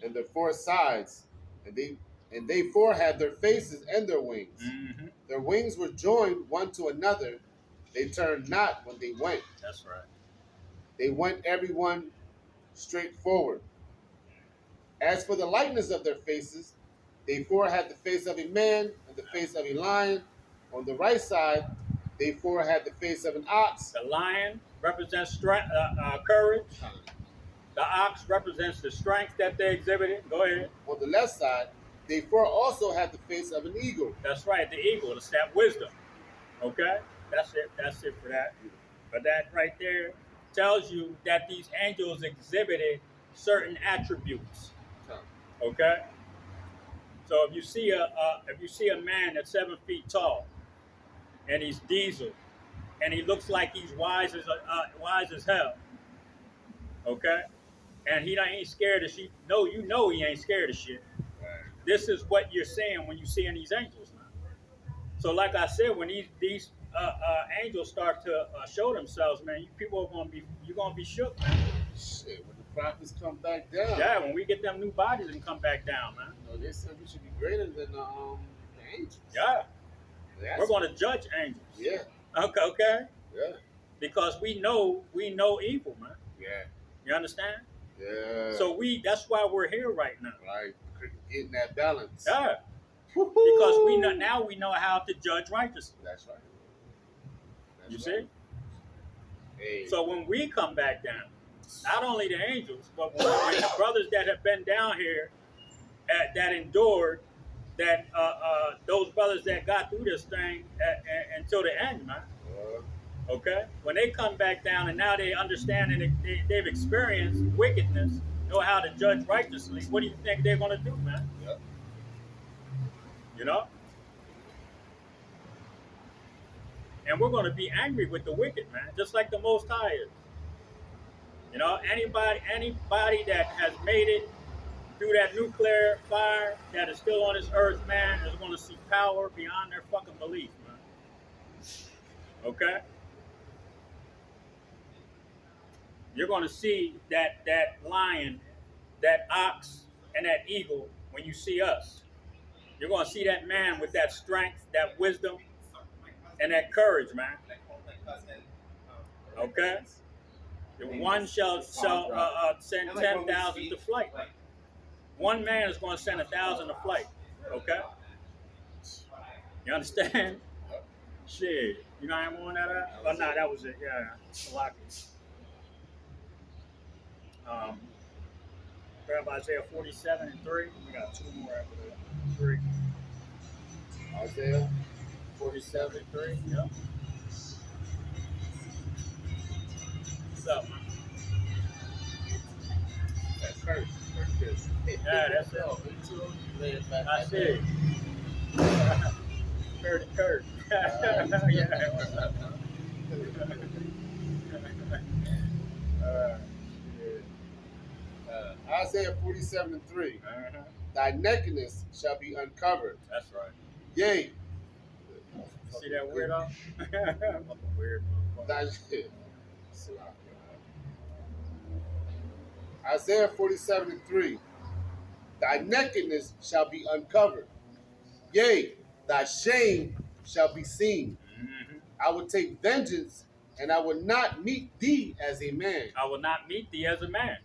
and their four sides, and they four had their faces and their wings. Mm-hmm. Their wings were joined one to another. They turned not when they went. That's right. They went every one straight forward. As for the likeness of their faces, they four had the face of a man and the face of a lion. On the right side, they four had the face of an ox. The lion represents strength, courage. The ox represents the strength that they exhibited. Go ahead. On the left side, they four also had the face of an eagle. That's right, the eagle. It's that wisdom. Okay? That's it. That's it for that. But that right there tells you that these angels exhibited certain attributes. Okay? So if you see a man that's 7 feet tall, and he's diesel, and he looks like he's wise as hell, okay, and he ain't scared of shit. No, you know he ain't scared of shit. This is what you're saying when you're seeing these angels now. So, like I said, when these angels start to show themselves, man, you're gonna be shook, man. Shit, when the prophets come back down. Yeah, when we get them new bodies and come back down, man. You know, they said we should be greater than the angels. Yeah. That's We're going to judge angels. Yeah. Okay. Yeah. Because we know evil, man. Yeah. You understand? Yeah. So that's why we're here right now. Right. Getting that balance. Yeah. Because we know how to judge righteously. That's right. You see? Hey. So when we come back down, not only the angels, but when the brothers that have been down here that endured, that those brothers that got through this thing until the end, man. Okay? When they come back down and now they understand and they've experienced wickedness, know how to judge righteously, what do you think they're going to do, man? Yep. You know? And we're going to be angry with the wicked, man, just like the Most High is. You know, anybody that has made it through that nuclear fire that is still on this earth, man, is going to see power beyond their fucking belief, man. Okay? You're going to see that lion, that ox, and that eagle when you see us. You're going to see that man with that strength, that wisdom, and that courage, man. Okay? One shall send 10,000 to flight. One man is going to send 1,000 to flight. Okay? You understand? Shit. You know I'm on that? Oh, no, that was it. Yeah. Lucky. Grab Isaiah 47:3. We got two more after that. 3. Isaiah 47:3. Yep. What's up, man? That's Kurt. Yeah, that's it. I see. Kurt. Isaiah 47:3. Thy nakedness shall be uncovered. That's right. Yea. See that weirdo? Weird motherfucker. Isaiah 47:3. Thy nakedness shall be uncovered. Yea, thy shame shall be seen. Mm-hmm. I will take vengeance, and I will not meet thee as a man. I will not meet thee as a man.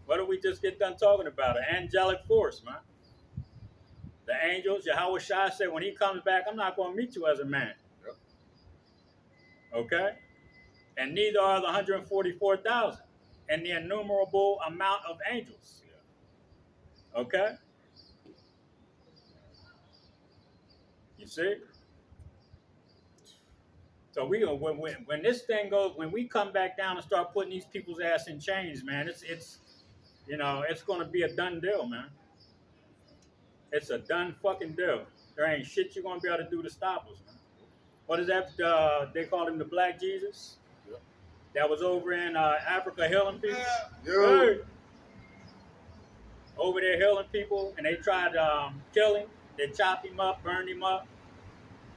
What did we just get done talking about? An angelic force, man. The angels, YAHAWAH said, when he comes back, I'm not going to meet you as a man. Yep. Okay? And neither are the 144,000 and the innumerable amount of angels. Okay? You see? So when this thing goes, when we come back down and start putting these people's ass in chains, man, it's going to be a done deal, man. It's a done fucking deal. There ain't shit you're going to be able to do to stop us, man. What is that? They called him the Black Jesus? Yep. That was over in Africa healing people? Yo. Hey. Over there healing people, and they tried to kill him. They chopped him up, burned him up.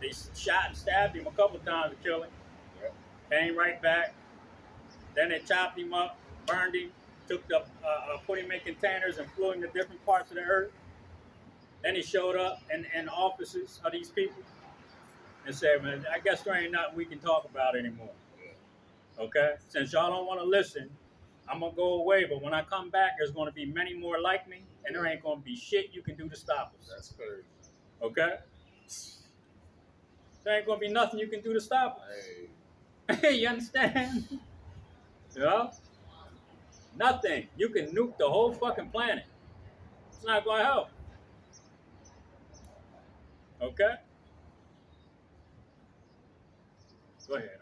They shot and stabbed him a couple times to kill him. Yep. Came right back. Then they chopped him up, burned him, took the put him in containers and flew him to different parts of the earth. Then he showed up in offices of these people and said, "Man, I guess there ain't nothing we can talk about anymore. Okay, since y'all don't want to listen, I'm gonna go away. But when I come back, there's gonna be many more like me, and there ain't gonna be shit you can do to stop us. That's crazy. Okay, there ain't gonna be nothing you can do to stop us. Hey. You understand? You know, nothing. You can nuke the whole fucking planet. It's not gonna help. Okay, go ahead.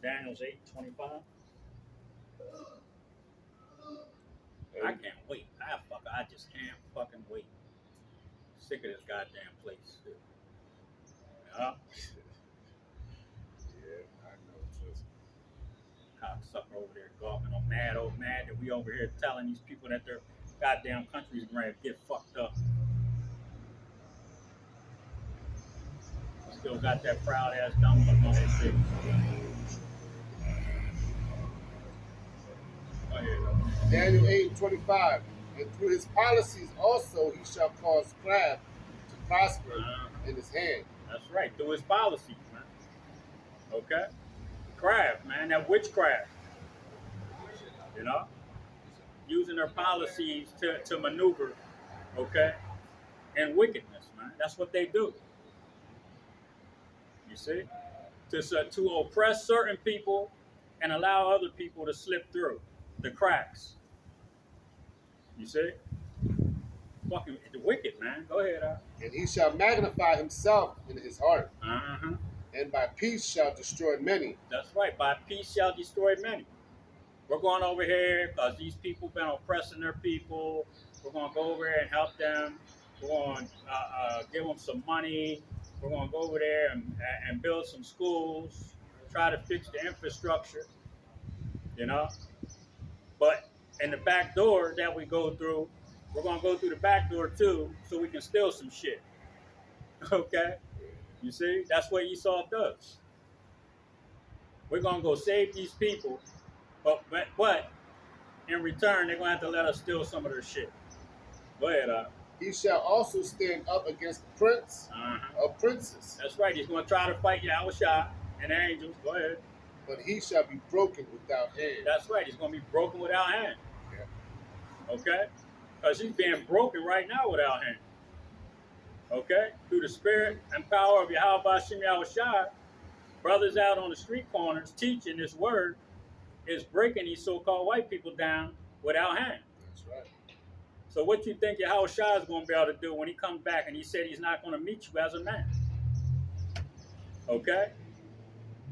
Daniel's 8:25. I can't wait. I just can't fucking wait. Sick of this goddamn place. Yeah. Yeah, I know. Trust me. Cocksucker over there gawking on mad that we over here telling these people that their goddamn country's going to get fucked up. Still got that proud ass dumb look on his face. Daniel 8:25. And through his policies also he shall cause craft to prosper in his hand. That's right, through his policies, man. Okay? Craft, man, that witchcraft. You know? Using their policies to maneuver, okay? And wickedness, man. That's what they do. You see? To oppress certain people and allow other people to slip through the cracks. You see? Fucking wicked, man. Go ahead, And he shall magnify himself in his heart. Uh-huh. And by peace shall destroy many. That's right. By peace shall destroy many. We're going over here because these people been oppressing their people. We're going to go over here and help them. We're going to give them some money. We're going to go over there and build some schools, try to fix the infrastructure, you know. But in the back door that we go through, we're going to go through the back door too so we can steal some shit. Okay? You see? That's what Esau does. We're going to go save these people, but in return, they're going to have to let us steal some of their shit. Go ahead, He shall also stand up against the prince of princes. That's right. He's going to try to fight YAHAWAH and the angels. Go ahead. But he shall be broken without hand. That's right. He's going to be broken without hand. Yeah. Okay? Because he's being broken right now without hand. Okay? Through the spirit and power of YAHAWAH, brothers out on the street corners teaching this word is breaking these so-called white people down without hand. That's right. So what you think YAHAWAH is going to be able to do when he comes back and he said he's not going to meet you as a man? Okay?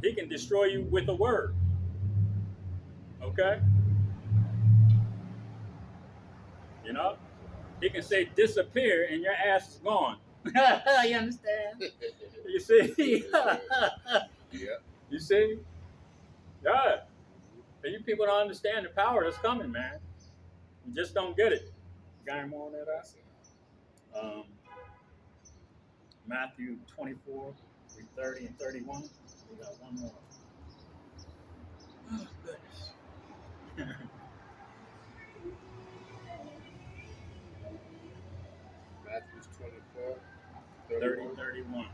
He can destroy you with a word. Okay? You know? He can say disappear and your ass is gone. You understand? You see? Yeah. You see? Yeah. And you people don't understand the power that's coming, man. You just don't get it. Got any more on that? Matthew 24, 30 and 31. We got one more. Oh, goodness. Matthew 24, 30, 31.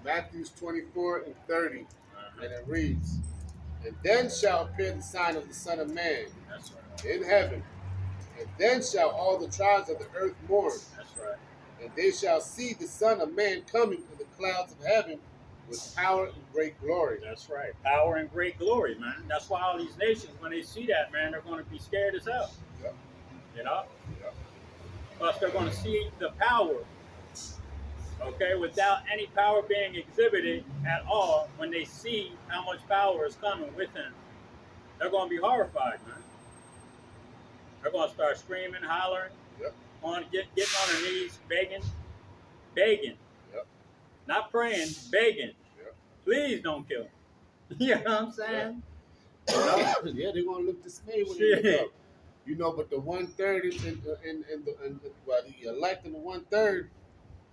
Matthew 24 and 30. And it reads, and then shall appear the sign of the Son of Man That's right. in heaven. And then shall all the tribes of the earth mourn. That's right. And they shall see the Son of Man coming in the clouds of heaven with power and great glory. That's right. Power and great glory, man. That's why all these nations, when they see that, man, they're going to be scared as hell. Yep. You know? Yep. Plus, they're going to see the power, okay, without any power being exhibited at all. When they see how much power is coming with him, they're going to be horrified, man. They're going to start screaming, hollering, Yep. getting on their knees, begging. Yep. Not praying, begging. Yep. Please don't kill him. You know what I'm saying? Yeah, they're going to look dismayed when they look up. You know, but the 1/3 in well, the elect in the 1/3,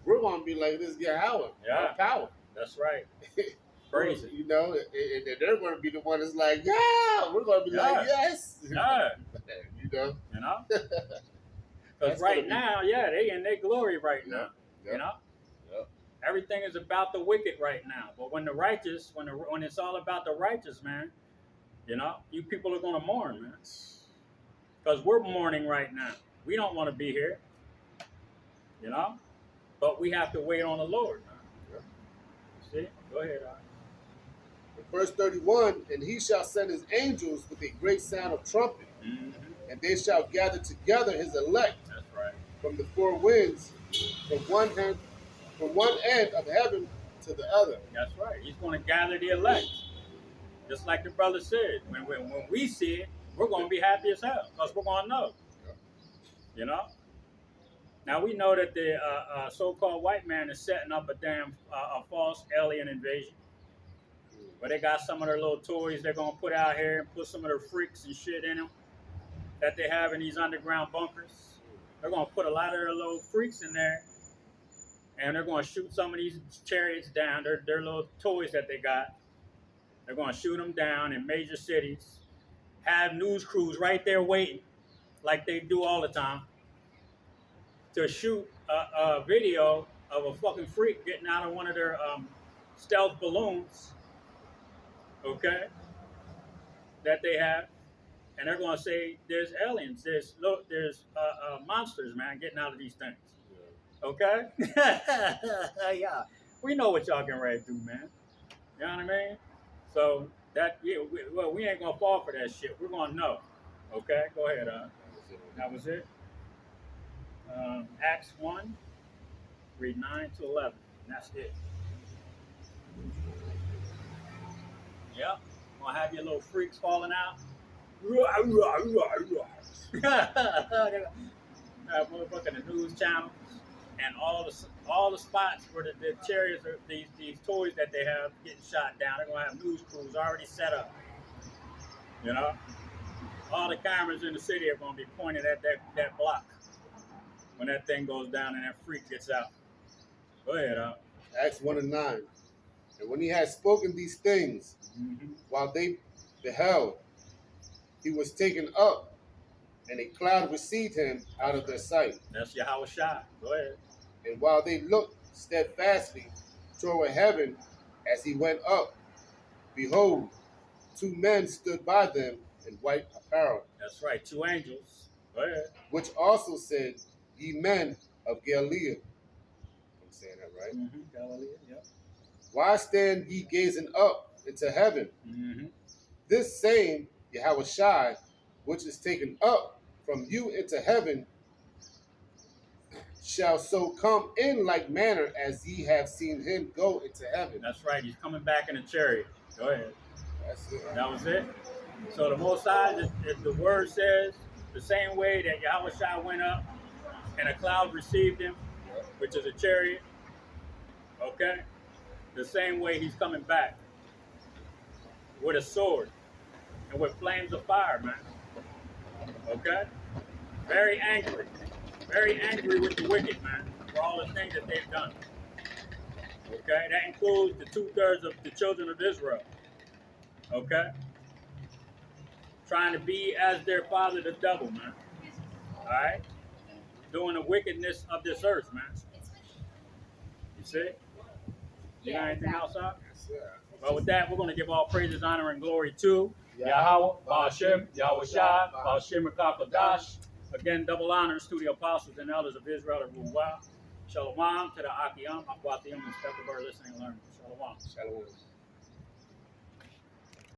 we're gonna be like this Yahawah, Yeah. our power. That's right. Crazy. You know, and they're gonna be the one that's like, yeah, we're gonna be like, yes. Yeah. You know? You know? Because That's right gonna be- now, yeah, they in their glory right Yeah, now. yeah. You know? Yeah. Everything is about the wicked right now. But when the righteous, when it's all about the righteous, man, you know, you people are gonna mourn, man. Because we're mourning right now. We don't want to be here. You know? But we have to wait on the Lord, man. Yeah. See? Go ahead, Art. Verse 31, and he shall send his angels with a great sound of trumpet, and they shall gather together his elect That's right. from the four winds, from one end of heaven to the other. That's right. He's going to gather the elect. Just like the brother said, when we see it, we're going to be happy as hell because we're going to know. You know? Now, we know that the so-called white man is setting up a damn a false alien invasion. Where they got some of their little toys they're going to put out here and put some of their freaks and shit in them that they have in these underground bunkers. They're going to put a lot of their little freaks in there, and they're going to shoot some of these chariots down, their little toys that they got. They're going to shoot them down in major cities, have news crews right there waiting, like they do all the time, to shoot a video of a fucking freak getting out of one of their stealth balloons, okay, that they have. And they're going to say there's aliens, there's monsters, man, getting out of these things. Okay? Yeah. We know what y'all getting ready to do, man. You know what I mean? So that, yeah, we ain't going to fall for that shit. We're going to know. Okay? Go ahead. That was it. Acts 1, read 9 to 11. And that's it. Yeah. Going to have your little freaks falling out. Motherfucking the news channels and all the spots where the chariots are these toys that they have getting shot down. They're gonna have news crews already set up. You know, all the cameras in the city are gonna be pointed at that block when that thing goes down and that freak gets out. Go ahead, Acts 1 and 9. And when he had spoken these things, while they beheld, he was taken up, and a cloud received him out of their sight. That's YAHAWAH. Go ahead. And while they looked steadfastly toward heaven as he went up, behold, two men stood by them in white apparel. That's right, two angels. Go ahead. Which also said, ye men of Galilee. I'm saying that right. Galilee, yep. Why stand ye gazing up into heaven? This same YAHAWAH, which is taken up from you into heaven, shall so come in like manner as ye have seen him go into heaven. That's right. He's coming back in a chariot. Go ahead. That's it. That was it. So the Most High, the word says, the same way that YAHAWAH went up and a cloud received him, which is a chariot, okay? The same way he's coming back with a sword and with flames of fire, man. Okay? Very angry with the wicked, man, for all the things that they've done. Okay? That includes the 2/3 of the children of Israel. Okay? Trying to be as their father, the devil, man. All right? Doing the wickedness of this earth, man. You see? You got anything else up? Well, with that, we're going to give all praises, honor, and glory to Yahawah, Ba'ashem, Yahawashi, Ba'ashem Rakakadash. Again, double honors to the apostles and elders of Israel and YAHAWAH. Shalom to the Akiyam, Akwatiyam, and Spectator listening and learning. Shalom. Shalom.